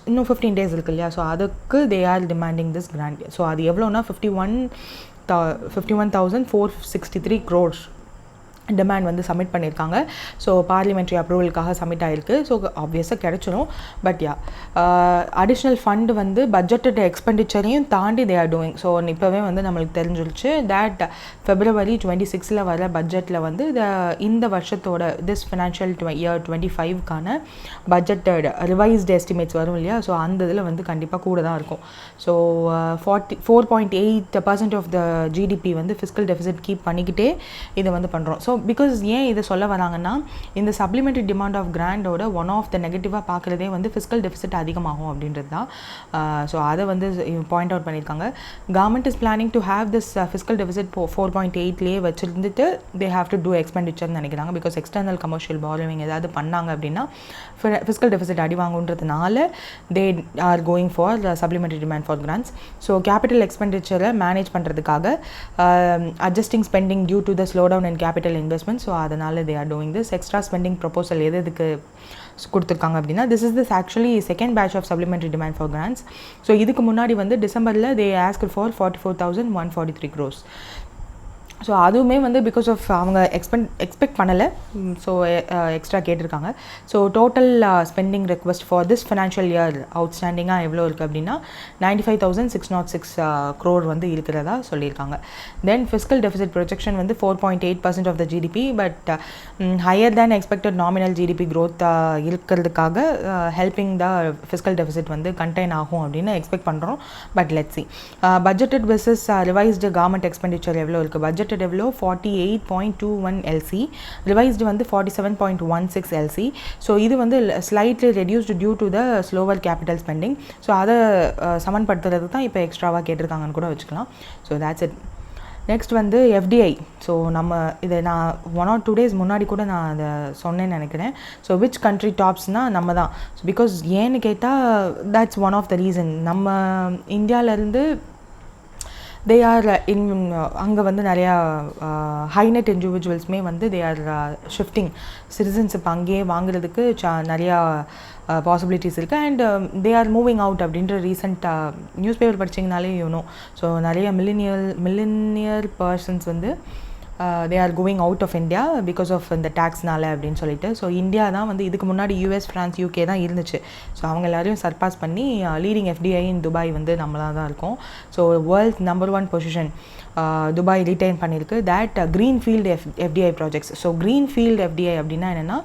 இன்னும் 15 days இருக்கு இல்லையா, ஸோ அதுக்கு they are demanding this grant. So அது எவ்வளோனா 51,463 crores டிமாண்ட் வந்து சப்மிட் பண்ணியிருக்காங்க. ஸோ பார்லிமெண்ட்ரி அப்ரூவலுக்காக சப்மிட் ஆகிருக்கு. ஸோ ஆப்வியஸாக கிடச்சிரும். பட் யா அடிஷ்னல் ஃபண்டு வந்து பட்ஜெட்டட் எக்ஸ்பெண்டிச்சரையும் தாண்டி தே ஆர் டூயிங். ஸோ இப்போவே வந்து நம்மளுக்கு தெரிஞ்சிருச்சு தட் February 26 வர பட்ஜெட்டில் வந்து இந்த வருஷத்தோட திஸ் ஃபினான்ஷியல் இயர் 25க்கான பட்ஜெட்டட் ரிவைஸ்டு எஸ்டிமேட்ஸ் வரும் இல்லையா, ஸோ அந்த இதில் வந்து கண்டிப்பாக கூட தான் இருக்கும். ஸோ 4.8% ஆஃப் த ஜிடிபி வந்து ஃபிஸ்கல் டெஃபிசிட் கீப் பண்ணிக்கிட்டே இதை வந்து பண்ணுறோம். ஸோ பிகாஸ் ஏன் இதை சொல்ல வராங்கன்னா, இந்த சப்ளிமெண்ட்ரி டிமாண்ட் ஆஃப் கிராண்டோட ஒன் ஆஃப் த நெகட்டிவாக பார்க்குறதே வந்து ஃபிஸ்கல் டெஃபிசிட் அதிகமாகும் அப்படின்றது தான். ஸோ அதை வந்து பாயிண்ட் அவுட் பண்ணியிருக்காங்க. Government is planning to have this fiscal deficit 4.8லேயே வச்சுருந்துட்டு தே ஹேவ் டு டூ எக்ஸ்பெண்டிச்சர்னு நினைக்கிறாங்க. பிகாஸ் எக்ஸ்டர்னல் கமர்ஷியல் பாரோவிங் ஏதாவது பண்ணாங்க அப்படின்னா ஃபிஸ்கல் டெஃபிசிட் அடி வாங்குன்றதுனால they are going for supplementary demand for grants. So capital எக்ஸ்பெண்டிச்சரை மேனேஜ் பண்ணுறதுக்காக adjusting spending due to the slow down in capital investment. So அதனால் they are doing this. Extra spending proposal எதுக்கு கொடுத்துருக்காங்க அப்படின்னா, this is actually second batch of supplementary demand for grants. So இதுக்கு முன்னாடி வந்து டிசம்பரில் they ask for 44,143 crores. So அதுவுமே வந்து பிகாஸ் ஆஃப் அவங்க எக்ஸ்பெக்ட் பண்ணலை, ஸோ எக்ஸ்ட்ரா கேட்டிருக்காங்க. So total spending request for this financial year அவுட்ஸ்டாண்டிங்காக எவ்வளோ இருக்குது அப்படின்னா 95,606 crore வந்து இருக்கிறதா சொல்லியிருக்காங்க. தென் ஃபிஸ்கல் டெஃபிசிட் ப்ரொஜெக்ஷன் வந்து 4.8% of the GDP, but higher than expected nominal GDP growth இருக்கிறதுக்காக ஹெல்பிங் த ஃபிஸ்கல் டெஃபிசிட் வந்து கண்டெயின் ஆகும் அப்படின்னு எக்ஸ்பெக்ட் பண்ணுறோம். But let's see budgeted versus revised government expenditure எவ்வளோ இருக்குது. பட்ஜெட் எவ்வளோ 48.21 LC, ரிவைஸ்டு வந்து 47.16 LC. ஸோ இது வந்து slightly reduced due to the slower capital spending. So அதை சமன்படுத்துறது தான் இப்போ எக்ஸ்ட்ராவாக கேட்டிருக்காங்கன்னு கூட வச்சுக்கலாம். So that's it. நெக்ஸ்ட் வந்து எஃப்டிஐ. ஸோ நம்ம இதை நான் 1 or 2 days முன்னாடி கூட நான் அதை சொன்னேன்னு நினைக்கிறேன். ஸோ விச் கண்ட்ரி டாப்ஸ்னால் நம்ம தான். ஸோ பிகாஸ் ஏன்னு கேட்டால் that's one of the reason. நம்ம இந்தியாவிலேருந்து தே ஆர் அங்கே வந்து நிறையா ஹைநெட் இண்டிவிஜுவல்ஸுமே வந்து தே ஆர் ஷிஃப்டிங் சிட்டிசன்ஷிப் அங்கேயே வாங்குறதுக்கு நிறையா பாசிபிலிட்டிஸ் இருக்குது. And they are moving out அப்படின்ற ரீசெண்ட் நியூஸ் பேப்பர் படிச்சிங்கனாலே யூனோ. ஸோ நிறைய மில்லினியர் பர்சன்ஸ் வந்து they are going out of India because of இந்த டேக்ஸ்னால அப்படின்னு சொல்லிட்டு. ஸோ இந்தியா தான் வந்து இதுக்கு முன்னாடி US, France, UK தான் இருந்துச்சு. ஸோ அவங்க எல்லாரையும் சர்பாஸ் பண்ணி லீடிங் எஃப்டிஐ இன் துபாய் வந்து நம்மளாக தான் இருக்கோம். So world number 1 position Dubai retain பண்ணியிருக்கு. That greenfield FDI projects. So greenfield FDI அப்படின்னா என்னென்னா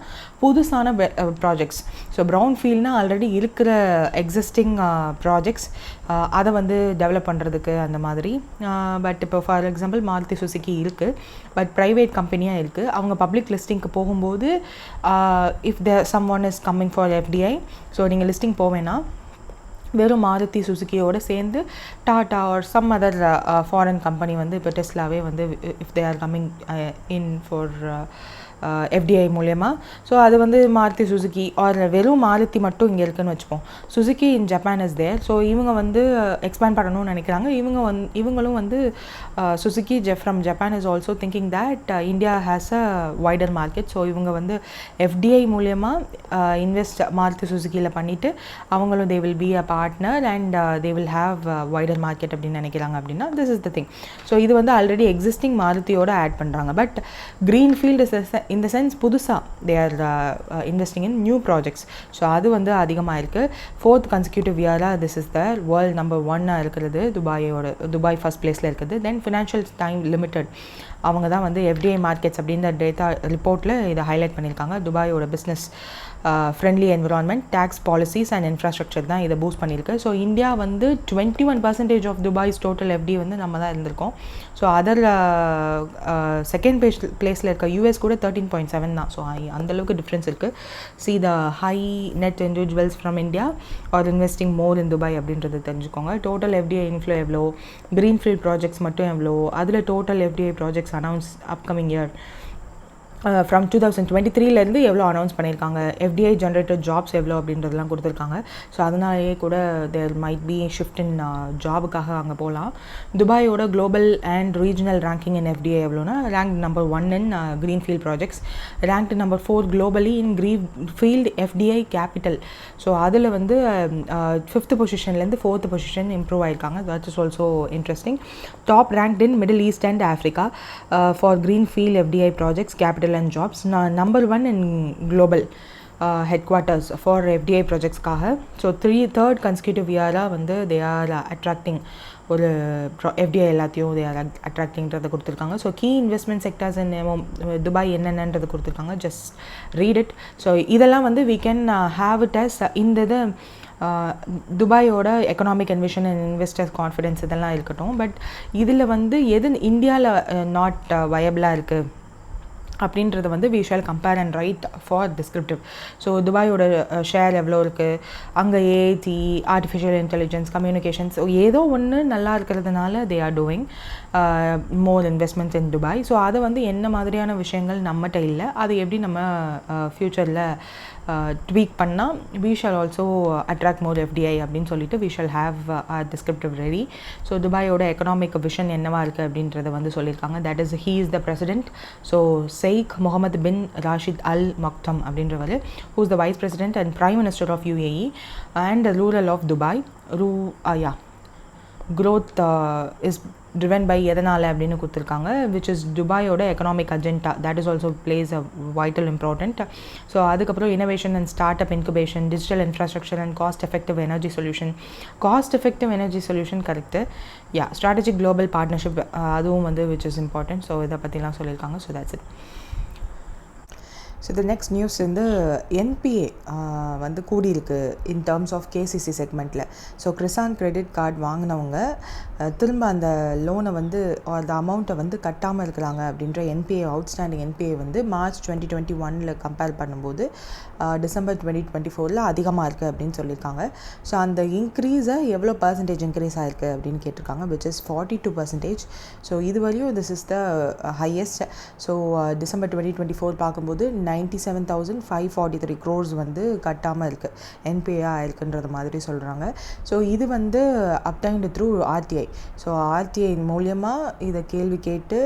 புதுசான ப்ராஜெக்ட்ஸ். ஸோ ப்ரௌன் ஃபீல்ட்னா ஆல்ரெடி இருக்கிற எக்ஸிஸ்டிங் ப்ராஜெக்ட்ஸ் அதை வந்து டெவலப் பண்ணுறதுக்கு அந்த மாதிரி. பட் இப்போ ஃபார் எக்ஸாம்பிள் மாருதி சுசுகி இருக்குது, பட் ப்ரைவேட் கம்பெனியாக இருக்குது. அவங்க பப்ளிக் லிஸ்டிங்க்கு போகும்போது if someone is coming for FDI, so நீங்கள் லிஸ்டிங் போவேன்னா வெறும் மாருதி சுசுக்கியோடு சேர்ந்து Tata or some other foreign company வந்து இப்போ டெஸ்லாவே வந்து if they are coming in for FDI மூலயமா. ஸோ அது வந்து மாருதி சுசுகி ஆர் வெறும் மாருதி மட்டும் இங்கே இருக்குன்னு வச்சுப்போம். Suzuki in Japan is there. So இவங்க வந்து எக்ஸ்பேண்ட் பண்ணணும்னு நினைக்கிறாங்க. இவங்களும் வந்து Suzuki from Japan is also thinking that India has a wider market. So இவங்க வந்து எஃப்டிஐ மூலயமா இன்வெஸ்ட் மாருதி சுசுகியில் பண்ணிவிட்டு அவங்களும் they will be a partner and they will have wider market அப்படின்னு நினைக்கிறாங்க. அப்படின்னா this is the thing. So இது வந்து ஆல்ரெடி எக்ஸிஸ்டிங் மாருதியோட ஆட் பண்ணுறாங்க. பட் க்ரீன்ஃபீல்டு இந்த சென்ஸ் புதுசாக தே are investing in new projects. So அது வந்து அதிகமாக இருக்குது. 4th கன்சிக்யூட்டிவ் இயராக this is the world number 1 இருக்கிறது. துபாய் ஃபர்ஸ்ட் பிளேஸில் இருக்குது. தென் ஃபினான்ஷியல் டைம் லிமிடெட் அவங்க தான் வந்து எஃப்டிஐ மார்க்கெட்ஸ் அப்படின்ற டேட்டா ரிப்போர்ட்டில் இதை ஹைலைட் பண்ணியிருக்காங்க. துபாயோட business friendly environment, tax policies and infrastructure தான் இதை பூஸ்ட் பண்ணியிருக்கு. ஸோ இந்தியா வந்து 21% ஆஃப் துபாய்ஸ் டோட்டல் எஃப்டி வந்து நம்ம தான் இருந்திருக்கோம். ஸோ அதர் செகண்ட் பிளேஸில் இருக்க யூஎஸ் கூட 13.7 தான். ஸோ அந்தளவுக்கு டிஃப்ரென்ஸ் இருக்குது. See the high net individuals from India are investing more in Dubai அப்படின்றது தெரிஞ்சுக்கோங்க. டோட்டல் எஃப்டிஐ இன்ஃப்ளோ எவ்வளோ, க்ரீன்ஃபீல்ட் ப்ராஜெக்ட்ஸ் மட்டும் எவ்வளோ, அதில் total FDI projects announce upcoming year from 2023லேருந்து எவ்வளோ அனௌன்ஸ் பண்ணியிருக்காங்க, எஃப்டிஐ ஜென்ரேட்டட் ஜாப்ஸ் எவ்வளோ அப்படின்றதெல்லாம் கொடுத்துருக்காங்க. ஸோ அதனாலேயே கூட there might be shift in ஜாபுக்காக அங்கே போகலாம். துபாயோட global and regional ranking in FDI எவ்வளோனா rank number 1 in greenfield projects, rank number 4 globally in greenfield FDI capital. So அதில் வந்து 5th பொசிஷன்லேருந்து 4th பொசிஷன் இம்ப்ரூவ் ஆயிருக்காங்க. That is also interesting. Top ranked in Middle East and Africa for greenfield FDI projects, capital and jobs. Number 1 in global headquarters for FDI projects-காக. So third consecutive year-ஆ வந்து they are attracting ஒரு FDI எல்லாத்தையும் they are attracting-ன்றதை கொடுத்துருக்காங்க. So key investment sectors in Dubai என்னென்னன்றது கொடுத்துருக்காங்க. Just read it. So இதெல்லாம் வந்து we can have it as இந்த இது துபாயோட economic envision and investors confidence இதெல்லாம் இருக்கட்டும். பட் இதில் வந்து எது இந்தியாவில் நாட் வயபிளாக இருக்குது அப்படின்றத வந்து we shall compare and write for descriptive. So துபாயோட ஷேர் எவ்வளோ இருக்குது, அங்கே ஏஐடி, ஆர்டிஃபிஷியல் இன்டெலிஜென்ஸ், கம்யூனிகேஷன்ஸ் ஏதோ ஒன்று நல்லா இருக்கிறதுனால தே are doing more investments in Dubai. So அதை வந்து என்ன மாதிரியான விஷயங்கள் நம்மகிட்ட இல்லை, அது எப்படி நம்ம ஃப்யூச்சரில் ட்வீக் பண்ணால் we shall also attract more FDI அப்படின்னு சொல்லிட்டு we shall have descriptive ready. So துபாயோட எக்கனாமிக் விஷன் என்னவா இருக்குது அப்படின்றத வந்து சொல்லியிருக்காங்க. That is he is the president. So Sheikh Mohammed bin Rashid Al Maktoum அப்படின்றவர், who is the Vice President and Prime Minister of UAE and the ruler of Dubai. Growth is driven by எதனால் அப்படின்னு கொடுத்துருக்காங்க, which is துபாயோட economic agenda. That is also place a vital important. So அதுக்கப்புறம் innovation and start up incubation, digital infrastructure and cost effective energy solution correct. Strategic global partnership அதுவும் வந்து which is important. So இதை பற்றிலாம் சொல்லியிருக்காங்க. So that's it. So the next news வந்து NPA வந்து கூடியிருக்கு in terms of KCC செக்மெண்ட்டில். So Kisan credit card வாங்கினவங்க திரும்ப அந்த லோனை வந்து அந்த அமௌண்ட்டை வந்து கட்டாமல் இருக்கிறாங்க அப்படின்ற என்பிஏ அவுட்ஸ்டாண்டிங் என்பிஏ வந்து மார்ச் 2021 கம்பேர் பண்ணும்போது டிசம்பர் 2024 அதிகமாக இருக்குது அப்படின்னு சொல்லியிருக்காங்க. ஸோ அந்த இன்க்ரீஸை எவ்வளோ பர்சன்டேஜ் இன்க்ரீஸ் ஆகிருக்கு அப்படின்னு கேட்டிருக்காங்க, விச் இஸ் 42%. ஸோ இது வரையும் this is the highest. So December 2024 பார்க்கும்போது 97,543 crores வந்து கட்டாமல் இருக்குது, என்பிஏ ஆயிருக்குன்றது மாதிரி சொல்கிறாங்க. ஸோ இது வந்து obtained through RTI. So RTI மூலியமாக இதை கேள்வி கேட்டு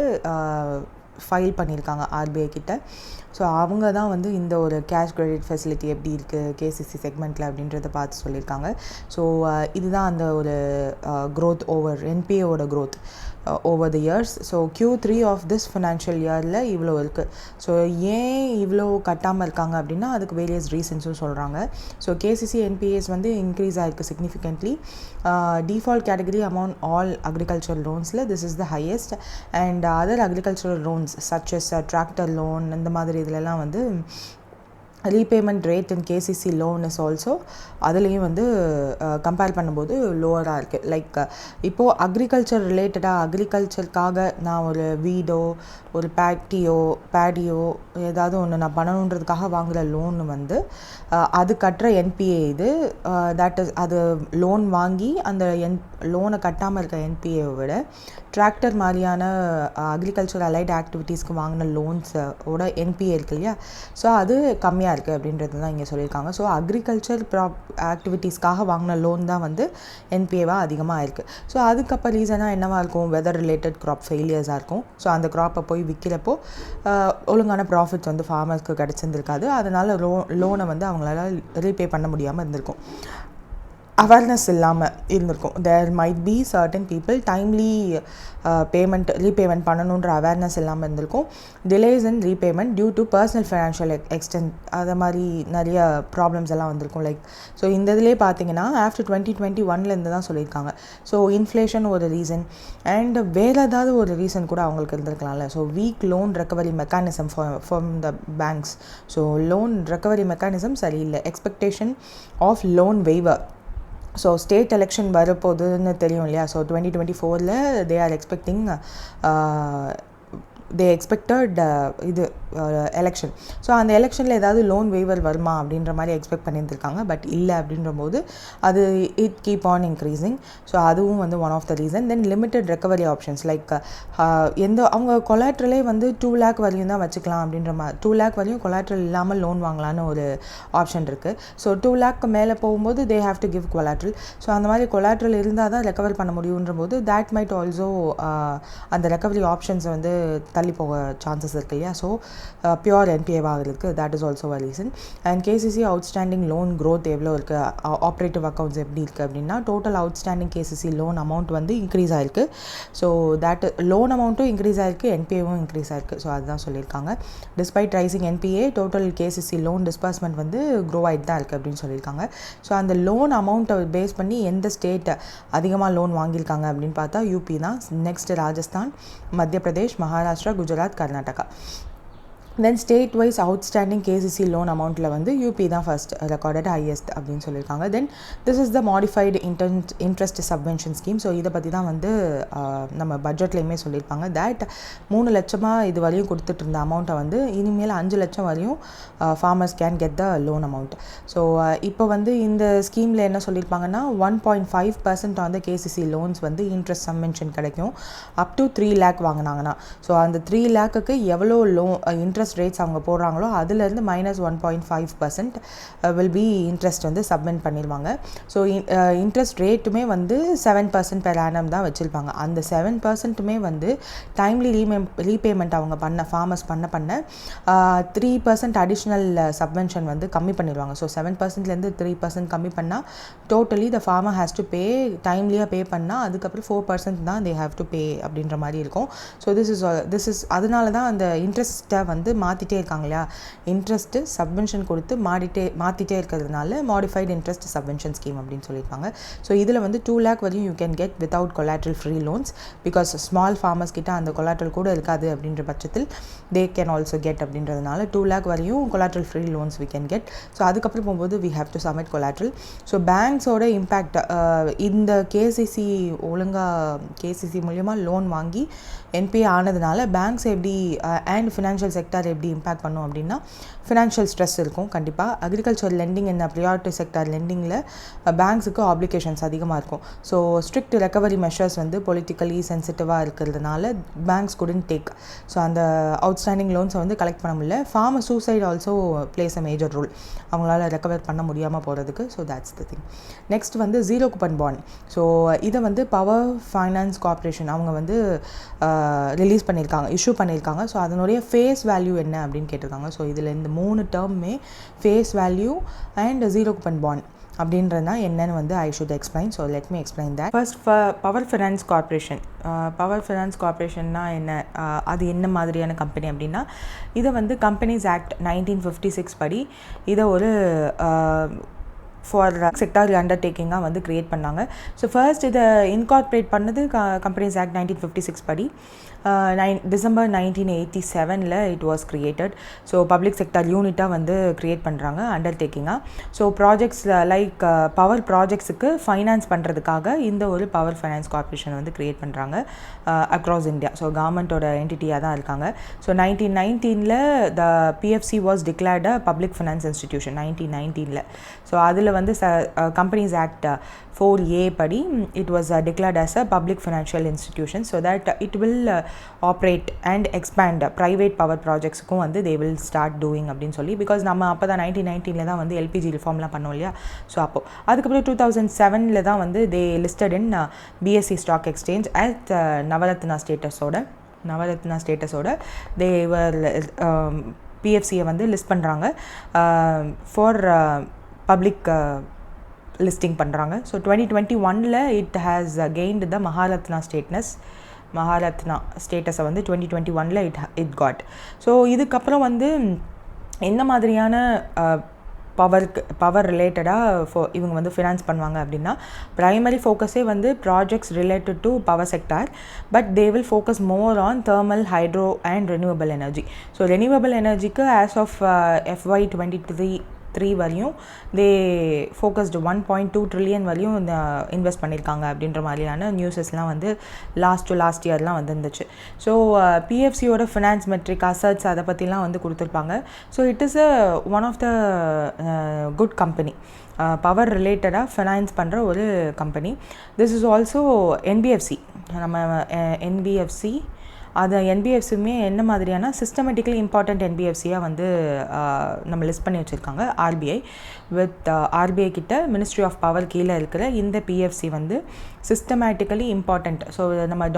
ஃபைல் பண்ணியிருக்காங்க ஆர்பிஐ கிட்ட. ஸோ அவங்க தான் வந்து இந்த ஒரு கேஷ் கிரெடிட் ஃபெசிலிட்டி எப்படி இருக்குது கேசிசி செக்மெண்ட்டில் அப்படின்றத பார்த்து சொல்லியிருக்காங்க. ஸோ இதுதான் அந்த ஒரு க்ரோத் ஓவர் என்பிஏவோட growth over the years. So Q3 of this financial year இவ்வளோ இருக்குது. ஸோ ஏன் இவ்வளோ கட்டாமல் இருக்காங்க அப்படின்னா அதுக்கு வேரியஸ் ரீசன்ஸும் சொல்கிறாங்க. ஸோ கேசிசி என்பிஏஸ் வந்து இன்க்ரீஸ் ஆகிருக்கு significantly. Default category amount all agricultural லோன்ஸில் this is the highest. And other agricultural loans such as tractor loan இந்த மாதிரி இதிலெல்லாம் வந்து repayment rate in KCC loan is also அதுலேயும் வந்து கம்பேர் பண்ணும்போது லோவராக இருக்குது. லைக் இப்போது அக்ரிகல்ச்சர் ரிலேட்டடாக அக்ரிகல்ச்சருக்காக நான் ஒரு வீடோ ஒரு பேடியோ ஏதாவது ஒன்று நான் பண்ணணுன்றதுக்காக வாங்குகிற லோன் வந்து அது கட்டுற என்பிஏ இது தட் இஸ் அது லோன் வாங்கி அந்த லோனை கட்டாமல் இருக்க என்பிஏவை விட டிராக்டர் மாதிரியான அக்ரிகல்ச்சர் அலைட் ஆக்டிவிட்டீஸ்க்கு வாங்கின லோன்ஸோட என்பிஏ இருக்கு இல்லையா, ஸோ அது கம்மியாக இருக்குது அப்படின்றது தான் இங்கே சொல்லியிருக்காங்க. ஸோ அக்ரிகல்ச்சர் ஆக்டிவிட்டீஸ்க்காக வாங்கின லோன் தான் வந்து என்பிஏவாக அதிகமாக இருக்குது. ஸோ அதுக்கப்புறம் ரீசனாக என்னவாக இருக்கும், வெதர் ரிலேட்டட் க்ராப் ஃபெயிலியர்ஸாக இருக்கும். ஸோ அந்த க்ராப்பை போய் விற்கிறப்போ ஒழுங்கான ப்ராஃபிட்ஸ் வந்து ஃபார்மர்ஸ்க்கு கிடச்சிருந்துருக்காது. அதனால் லோனை வந்து அவங்களால ரீபே பண்ண முடியாமல் இருந்திருக்கும். அவேர்னஸ் இல்லாமல் இருந்திருக்கும். There might be certain people timely repayment பண்ணணுன்ற அவேர்னஸ் இல்லாமல் இருந்திருக்கும். Delays in repayment due to personal financial extent அது மாதிரி நிறைய ப்ராப்ளம்ஸ் எல்லாம் வந்திருக்கும். லைக் ஸோ இந்த இதிலே பார்த்தீங்கன்னா ஆஃப்டர் 2021 தான் சொல்லியிருக்காங்க. ஸோ இன்ஃப்ளேஷன் ஒரு ரீசன் அண்ட் வேறு ஏதாவது ஒரு ரீசன் கூட அவங்களுக்கு இருந்திருக்கலாம்ல. So weak loan recovery mechanism from the banks. So loan recovery mechanism சரியில்லை. Expectation of loan waiver. So state election வரப்போகுதுன்னு தெரியும் இல்லையா. So 2024 they are expecting they expected இது எலெக்ஷன். ஸோ அந்த எலெக்ஷனில் ஏதாவது லோன் வெய்வர் வருமா அப்படின்ற மாதிரி எக்ஸ்பெக்ட் பண்ணியிருந்திருக்காங்க. பட் இல்லை அப்படின்ற போது அது it keep on increasing. So அதுவும் வந்து one of the reason. Then limited recovery options like அவங்க கொலாட்ரலே வந்து 2 lakh வரையும் தான் வச்சுக்கலாம் அப்படின்ற மாதிரி 2 lakh வரையும் கொலாட்ரல் இல்லாமல் லோன் வாங்கலான்னு ஒரு ஆப்ஷன் இருக்குது. ஸோ 2 lakh மேலே போகும்போது தே have to give collateral. So அந்த மாதிரி கொலாட்ரல் இருந்தால் தான் ரெக்கவர் பண்ண முடியுன்ற போது தேட் மைட் ஆல்சோ அந்த ரெக்கவரி ஆப்ஷன்ஸை வந்து தள்ளி போக சான்சஸ் இருக்கு இல்லையா. ஸோ பியூர் என்பிஏவாக இருக்குது. That is also a reason. And KCC outstanding loan growth எவ்வளோ இருக்குது, ஆப்ரேட்டிவ் அக்கௌண்ட்ஸ் எப்படி இருக்குது அப்படின்னா total outstanding KCC loan amount வந்து இன்க்ரீஸ் ஆகிருக்கு. ஸோ தட் லோன் அமௌண்ட்டும் இன்க்ரீஸ் ஆகிருக்கு, என்பிஏவும் இன்க்ரீஸ் ஆகிருக்கு. ஸோ அதுதான் சொல்லியிருக்காங்க. Despite rising NPA total KCC loan disbursement வந்து க்ரோ ஆகிட்டு தான் இருக்குது அப்படின்னு சொல்லியிருக்காங்க. ஸோ அந்த லோன் அமௌண்ட்டை பேஸ் பண்ணி எந்த ஸ்டேட் அதிகமாக லோன் வாங்கியிருக்காங்க அப்படின்னு பார்த்தா யூபி தான். Next Rajasthan, Madhya Pradesh, Maharashtra, Gujarat, Karnataka. Then state wise outstanding KCC loan அமௌண்ட்டில் வந்து யூபி தான் ஃபர்ஸ்ட் ரெக்கார்டட் ஹையஸ்ட் அப்படின்னு சொல்லியிருக்காங்க. Then this is the modified interest subvention scheme. So இதை பற்றி தான் வந்து நம்ம பட்ஜெட்லேயுமே சொல்லியிருப்பாங்க. தேட் 3 லட்சமாக இது வரையும் கொடுத்துட்டு இருந்த அமௌண்ட்டை வந்து இனிமேல் 5 லட்சம் வரையும் farmers can get the loan amount. So இப்போ வந்து இந்த ஸ்கீமில் என்ன சொல்லியிருப்பாங்கன்னா 1.5% ஆன் த கேசிசி லோன்ஸ் வந்து இன்ட்ரெஸ்ட் சப்வென்ஷன் கிடைக்கும் அப் டு 3 lakh வாங்கினாங்கன்னா. ஸோ அந்த 3 lakhக்கு எவ்வளோ இன்ட்ரெஸ்ட் ரேட்ஸ் அவங்க போடுறாங்களோ அதுலேருந்து -1.5% வில் பி இன்ட்ரெஸ்ட் வந்து சப்மிட் பண்ணிடுவாங்க. ஸோ இன்ட்ரெஸ்ட் ரேட்டுமே வந்து 7% பெர் ஆனம் தான் வச்சுருப்பாங்க. அந்த 7%மே வந்து டைம்லி ரீபேமெண்ட் அவங்க ஃபார்மர்ஸ் பண்ண 3% அடிஷ்னல் சப்வென்ஷன் வந்து கம்மி பண்ணிடுவாங்க. ஸோ 7%லேருந்து 3% கம்மி பண்ணால் totally the farmer has to pay டைம்லியாக பே பண்ணால் அதுக்கப்புறம் 4% தான் தே ஹேவ் டு பே அப்படின்ற மாதிரி இருக்கும். ஸோ திஸ் இஸ் அதனால தான் அந்த இன்ட்ரெஸ்ட்டை வந்து மாற்றிட்டே இருக்காங்க இல்லையா. இன்ட்ரெஸ்ட்டு சப்வென்ஷன் கொடுத்து மாற்றிட்டே இருக்கிறதுனால மாடிஃபைடு இன்ட்ரெஸ்ட் சப்வென்ஷன் ஸ்கீம் அப்படின்னு சொல்லியிருக்காங்க. ஸோ இதில் வந்து 2 lakh வரையும் you can get without collateral free loans because small farmers கிட்ட அந்த கொலாட்ரல் கூட இருக்காது அப்படின்ற பட்சத்தில் தே கேன் ஆல்சோ கெட் அப்படின்றதுனால 2 lakh வரையும் collateral free loans we can get. So அதுக்கப்புறம் போகும்போது we have to submit collateral. So பேங்க்ஸோட இம்பேக்ட் இந்த கேசிசி மூலமாக லோன் வாங்கி என்பிஏ ஆனதுனால பேங்க்ஸ் எப்படி அண்ட் ஃபினான்ஷியல் செக்டார் எப்படி இம்பேக்ட் பண்ணும் அப்படின்னா ஃபினான்ஷியல் ஸ்ட்ரெஸ் இருக்கும் கண்டிப்பாக. அக்ரிகல்ச்சர் லெண்டிங் என்ன ப்ரியாரிட்டி செக்டார் லெண்டிங்கில் பேங்க்ஸுக்கு ஆப்ளிகேஷன்ஸ் அதிகமாக இருக்கும். ஸோ ஸ்ட்ரிக்ட் ரெக்கவரி மெஷர்ஸ் வந்து பொலிட்டிக்கலி சென்சிட்டிவாக இருக்கிறதுனால பேங்க்ஸ் குடன்ட் டேக். ஸோ அந்த அவுட்ஸ்டாண்டிங் லோன்ஸை வந்து கலெக்ட் பண்ண முடியல. Farmer suicide also place a major role அவங்களால ரெக்கவர் பண்ண முடியாமல் போகிறதுக்கு. So that's the thing. Next வந்து 0 coupon bond. ஸோ இதை வந்து பவர் ஃபைனான்ஸ் கார்பரேஷன் அவங்க வந்து ரிலீஸ் பண்ணியிருக்காங்க, இஷ்யூ பண்ணியிருக்காங்க. ஸோ அதனுடைய ஃபேஸ் வேல்யூ என்ன அப்படின்னு கேட்டிருக்காங்க. ஸோ இதில் இந்த 3 டேர்மே face value and 0 coupon bond அப்படின்றதுனா என்னன்னு வந்து I should explain. So let me explain that. First power finance கார்பரேஷன்னா என்ன, அது என்ன மாதிரியான கம்பெனி அப்படின்னா இதை வந்து கம்பெனிஸ் ஆக்ட் 1956 படி இதை ஒரு ஃபார் செக்டார் அண்டர்டேக்கிங்காக வந்து க்ரியேட் பண்ணாங்க. ஸோ ஃபர்ஸ்ட் இதை இன்கார்பரேட் பண்ணது கம்பெனிஸ் ஆக்ட் 1956 படி. December 1987 it was created. So public sector யூனிட்டாக வந்து க்ரியேட் பண்ணுறாங்க அண்டர்டேக்கிங்காக. ஸோ ப்ராஜெக்ட்ஸ் லைக் பவர் ப்ராஜெக்ட்ஸுக்கு ஃபைனான்ஸ் பண்ணுறதுக்காக இந்த ஒரு பவர் ஃபைனான்ஸ் கார்பரேஷன் வந்து க்ரியேட் பண்ணுறாங்க அக்ராஸ் இந்தியா. ஸோ கவர்மெண்ட்டோட என்டிட்டியாக தான் இருக்காங்க. So 1919 the PFC was declared a public finance institution 1919. So அதில் வந்து கம்பெனிஸ் ஆக்ட் 4A படி it was declared as a public financial institution so that it will operate and expand private power projectsக்கும் வந்து they will start doing அப்படின்னு சொல்லி, because நம்ம அப்போ தான் 1919 தான் வந்து எல்பிஜி ரிஃபார்ம்லாம் பண்ணோம் இல்லையா. ஸோ அப்போது அதுக்கப்புறம் 2007 தான் வந்து they listed in BSE stock exchange at Navratna ஸ்டேட்டஸோட they were பிஎஃப்சியை வந்து லிஸ்ட் பண்ணுறாங்க ஃபார் பப்ளிக் லிஸ்டிங் பண்ணுறாங்க. ஸோ 2021 இட் ஹேஸ் கெயின்டு த மகாரத்னா ஸ்டேட்டஸை வந்து 2021 இட் காட். ஸோ இதுக்கப்புறம் வந்து எந்த மாதிரியான பவர் ரிலேட்டடாக இவங்க வந்து ஃபினான்ஸ் பண்ணுவாங்க அப்படின்னா, ப்ரைமரி ஃபோக்கஸே வந்து projects related to power sector, but they will focus more on thermal, hydro and renewable energy. So renewable எனர்ஜிக்கு ஆஸ் ஆஃப் FY 2023 வரையும் தே ஃபோக்கஸ்டு 1.2 ட்ரில்லியன் வரையும் இன்வெஸ்ட் பண்ணியிருக்காங்க அப்படின்ற மாதிரியான நியூஸஸ்லாம் வந்து லாஸ்ட் இயர்லாம் வந்துருந்துச்சு. ஸோ பிஎஃப்சியோட ஃபினான்ஸ் மெட்ரிக் அசட்ஸ் அதை பற்றிலாம் வந்து கொடுத்துருப்பாங்க. So it is one of the good company, power ரிலேட்டடாக ஃபினான்ஸ் பண்ணுற ஒரு company. This is also NBFC. நம்ம என்பிஎஃப்சி அது என்பிஎஃப்சியுமே என்ன மாதிரியான சிஸ்டமேட்டிக்கலி இம்பார்ட்டண்ட் என்பிஎஃப்சியாக வந்து நம்ம லிஸ்ட் பண்ணி வச்சுருக்காங்க ஆர்பிஐ. வித் ஆர்பிஐ கிட்ட மினிஸ்ட்ரி ஆஃப் பவர் கீழே இருக்கிற இந்த பிஎஃப்சி வந்து சிஸ்டமேட்டிக்கலி இம்பார்ட்டண்ட். ஸோ நம்ம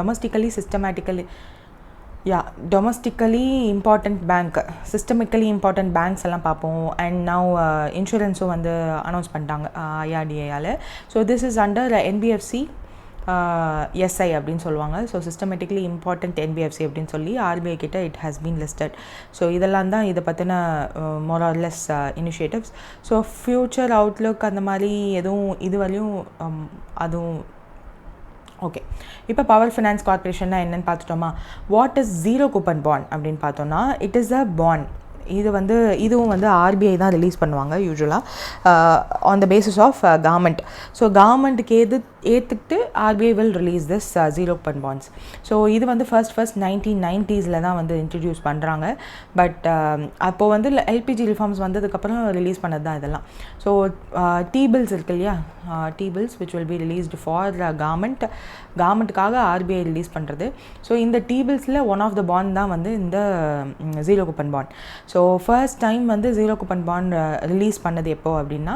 domestically important bank, systemically important banks எல்லாம் பார்ப்போம். அண்ட் நவ் இன்சூரன்ஸும் வந்து அனௌன்ஸ் பண்ணிட்டாங்க ஐஆர்டிஏயால். So this is under NBFC SI அப்படின்னு சொல்லுவாங்க. ஸோ சிஸ்டமேட்டிக்கலி இம்பார்ட்டண்ட் என்பிஎஃப்சி அப்படின்னு சொல்லி ஆர்பிஐ கிட்ட it has been listed. So இதெல்லாம் தான் இதை பற்றின more or less initiatives. So future Outlook அந்த மாதிரி எதுவும் இதுவரையும் அதுவும் ஓகே. இப்போ பவர் ஃபைனான்ஸ் கார்பரேஷன்னா என்னென்னு பார்த்துட்டோமா. What is zero coupon bond அப்படின்னு பார்த்தோன்னா, இட் இஸ் அ பாண்ட். இதுவும் வந்து ஆர்பிஐ தான் ரிலீஸ் பண்ணுவாங்க யூஸ்வலாக on the basis of government. So கவர்மெண்ட்டுக்கு ஏற்றுக்கிட்டு RBI will release this zero coupon bonds. So இது வந்து ஃபர்ஸ்ட் 1990s தான் வந்து இன்ட்ரடியூஸ் பண்ணுறாங்க. பட் அப்போது வந்து எல்பிஜி ரிஃபார்ம்ஸ் வந்ததுக்கப்புறம் ரிலீஸ் பண்ணது தான் இதெல்லாம். ஸோ T-bills இருக்கு இல்லையா, T-bills which will be released for கவர்மெண்ட்டுக்காக ஆர்பிஐ ரிலீஸ் பண்ணுறது. ஸோ இந்த T-billsல ஒன் ஆஃப் த பாண்ட் தான் வந்து இந்த zero coupon bond. So first time வந்து ஜீரோ கூப்பன் பாண்ட் ரிலீஸ் பண்ணது எப்போ அப்படின்னா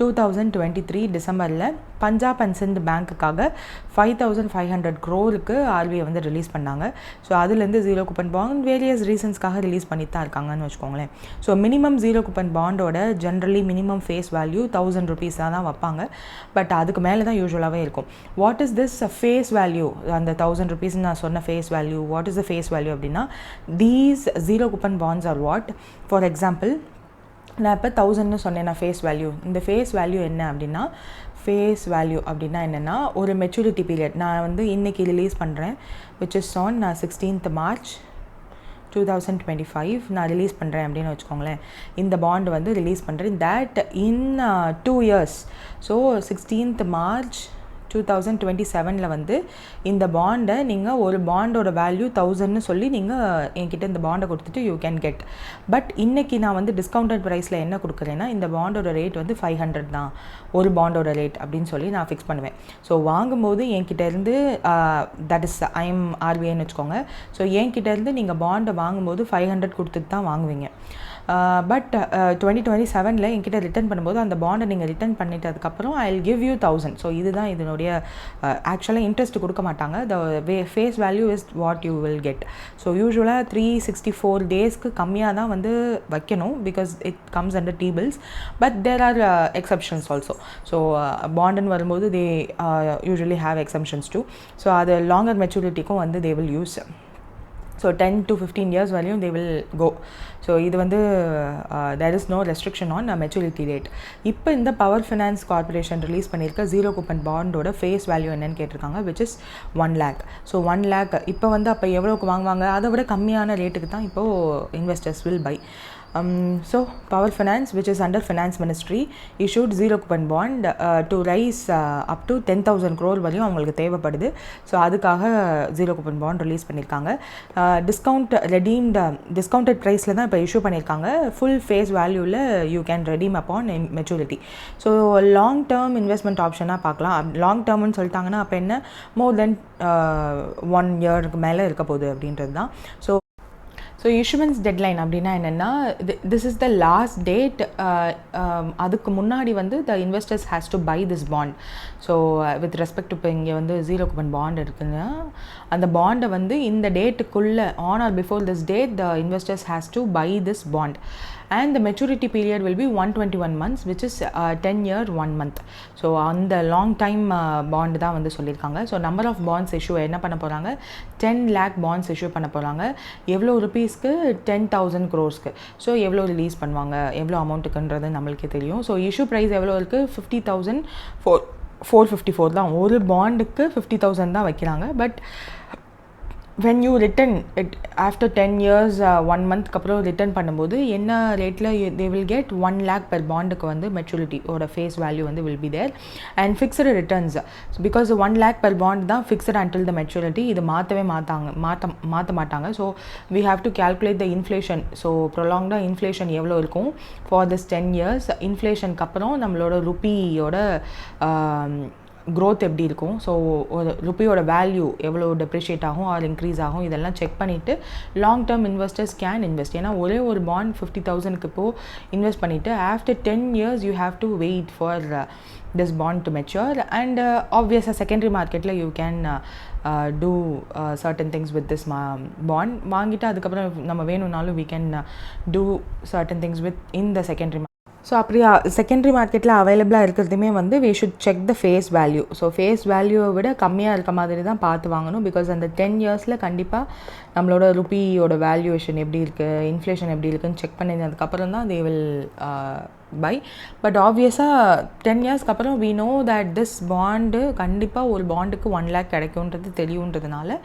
2023 டிசம்பரில் பஞ்சாப் அண்ட் சிந்த் பேங்க்குக்காக 5500 crore ஆர்பிஐ வந்து ரிலீஸ் பண்ணாங்க. ஸோ அதுலேருந்து ஜீரோ கூப்பன் பாண்ட் வேரியஸ் ரீசன்ஸ்க்காக ரிலீஸ் பண்ணிட்டு தான் இருக்காங்கன்னு வச்சுக்கோங்களேன். ஸோ மினிமம் ஜீரோ கூப்பன் பாண்டோட generally minimum face value 1000 rupees தான் வைப்பாங்க. பட் அதுக்கு மேலே தான் யூஸ்வலாகவே இருக்கும். What is this face value? அந்த 1000 rupees நான் சொன்ன face value, what is the face value அப்படின்னா, these zero coupon bonds are what. For example, நான் இப்போ 1000ன்னு சொன்னேன் நான் ஃபேஸ் வேல்யூ. இந்த ஃபேஸ் வேல்யூ என்ன அப்படின்னா, ஃபேஸ் வேல்யூ அப்படின்னா என்னென்னா ஒரு மெச்சூரிட்டி பீரியட். நான் வந்து இன்றைக்கி ரிலீஸ் பண்ணுறேன், which is on 16th March 2025 நான் ரிலீஸ் பண்ணுறேன் அப்படின்னு வச்சுக்கோங்களேன். இந்த பாண்ட் வந்து ரிலீஸ் பண்ணுறேன் that in 2 years. So 16th March 2027 வந்து இந்த பாண்டை நீங்கள் ஒரு பாண்டோட வேல்யூ 1000ன்னு சொல்லி நீங்கள் என்கிட்ட இந்த பாண்டை கொடுத்துட்டு யூ கேன் கெட். பட் இன்றைக்கி நான் வந்து டிஸ்கவுண்டட் ப்ரைஸில் என்ன கொடுக்குறேன்னா, இந்த பாண்டோட ரேட் வந்து 500 தான் ஒரு பாண்டோட ரேட் அப்படின்னு சொல்லி நான் ஃபிக்ஸ் பண்ணுவேன். ஸோ வாங்கும்போது என்கிட்டேருந்து தட் இஸ் ஐஎம் ஆர்பிஐன்னு வச்சுக்கோங்க. ஸோ என்கிட்டேருந்து நீங்கள் பாண்டை வாங்கும்போது 500 கொடுத்துட்டு தான் வாங்குவீங்க. பட் 2027 என்கிட்ட ரிட்டர்ன் பண்ணும்போது அந்த பாண்டை நீங்கள் ரிட்டர்ன் பண்ணிட்டதுக்கப்புறம் I will give you 1000. So இதுதான் இதனுடைய ஆக்சுவலாக இன்ட்ரெஸ்ட் கொடுக்க மாட்டாங்க. The face value is what you will get. So யூஸ்வலாக 364 daysக்கு கம்மியாக தான் வந்து வைக்கணும், because it comes under T-bills. But there are exceptions also. So பாண்டுன்னு வரும்போது they usually have exceptions too. So அது லாங்கர் மெச்சூரிட்டிக்கும் வந்து they will use. So 10 to 15 years வரையும் they will go. ஸோ இது வந்து there is no restriction on maturity rate. இப்போ இந்த பவர் ஃபினான்ஸ் கார்பரேஷன் ரிலீஸ் பண்ணியிருக்க ஜீரோ கூப்பன் பாண்டோட ஃபேஸ் வேல்யூ என்னன்னு கேட்டிருக்காங்க, which is 1 lakh. So 1 lakh இப்போ வந்து அப்போ எவ்வளோக்கு வாங்குவாங்க, அதை விட கம்மியான ரேட்டுக்கு தான் இப்போது investors will buy. So Power Finance, which is under Finance Ministry, issued zero coupon bond to raise up to 10,000 crore வரையும் அவங்களுக்கு தேவைப்படுது. ஸோ அதுக்காக ஜீரோ கூப்பன் பாண்ட் ரிலீஸ் பண்ணியிருக்காங்க. டிஸ்கவுண்டட் ப்ரைஸில் தான் இப்போ இஷ்யூ பண்ணியிருக்காங்க. ஃபுல் ஃபேஸ் வேல்யூவில் you can redeem upon maturity. So long term investment ஆப்ஷனாக பார்க்கலாம். லாங் டேர்ம்னு சொல்லிட்டாங்கன்னா அப்போ என்ன, மோர் தென் 1 இயருக்கு மேலே இருக்க போகுது அப்படின்றது தான். ஸோ இஷ்யூவன்ஸ் டெட்லைன் அப்படின்னா என்னென்னா, this is the last date. அதுக்கு முன்னாடி வந்து the investors has to buy this bond. So with respect இப்போ இங்கே வந்து ஜீரோ கூப்பன் பாண்ட் இருக்குன்னா அந்த பாண்டை வந்து இந்த டேட்டுக்குள்ளே on or before this date the investors has to buy this bond. And the maturity period will be 121 months, which is 10 year 1 month. So அந்த லாங் டைம் பாண்ட் தான் வந்து சொல்லியிருக்காங்க. So number of bonds issue என்ன பண்ண போகிறாங்க, 10 lakh bonds issue பண்ண போகிறாங்க. எவ்வளோ ருபீஸ்க்கு, 10,000 crores. ஸோ எவ்வளோ ரிலீஸ் பண்ணுவாங்க, எவ்வளோ அமௌண்ட்டுக்குன்றது நம்மளுக்கே தெரியும். ஸோ இஷ்யூ ப்ரைஸ் எவ்வளோ இருக்குது, 50,454 தான். ஒரு பாண்டுக்கு 50,000 தான் வைக்கிறாங்க. But when you return it after 10 years 1 month அப்புறம் ரிட்டர்ன் பண்ணும்போது என்ன ரேட்டில் they will get 1 lakh per bondக்கு வந்து மெச்சூரிட்டி ஓட ஃபேஸ் வேல்யூ வந்து will be there and fixed returns because 1 lakh per bond தான் fixed until the maturity. இது மாற்ற மாட்டாங்க. So we have to calculate the inflation. So prolonged inflation எவ்வளோ இருக்கும் for this 10 years. இன்ஃப்ளேஷனுக்கு அப்புறம் நம்மளோட ருப்பியோட க்ரோத் எப்படி இருக்கும், ஸோ ஒரு ருப்பியோட வேல்யூ எவ்வளோ டெப்ரிஷியேட் ஆகும் ஆர் இன்க்ரீஸ் ஆகும், இதெல்லாம் செக் பண்ணிவிட்டு long term investors can invest. ஏன்னா ஒரே ஒரு பாண்ட் 50,000க்கு இப்போது இன்வெஸ்ட் பண்ணிவிட்டு after 10 years you have to wait for this bond to mature. And obviously secondary marketல you can do certain things with this bond. வாங்கிட்டு அதுக்கப்புறம் நம்ம வேணும்னாலும் we can do certain things with in the secondary. So அப்படியா secondary மார்க்கெட்டில் அவைலபிளாக இருக்கிறதுமே வந்து we should check the face value. So face வேல்யூவை விட கம்மியாக இருக்க மாதிரி தான் பார்த்து வாங்கணும். பிகாஸ் அந்த 10 yearsல கண்டிப்பாக நம்மளோட ருப்பியோட வேல்யூவேஷன் எப்படி இருக்குது, இன்ஃப்ளேஷன் எப்படி இருக்குதுன்னு செக் பண்ணினதுக்கப்புறம் தான் they will buy. பட் ஆப்வியஸாக 10 yearsக்கு அப்புறம் we know that this bond கண்டிப்பாக ஒரு பாண்டுக்கு 1 lakh கிடைக்கும்ன்றது தெரியுன்றதுனால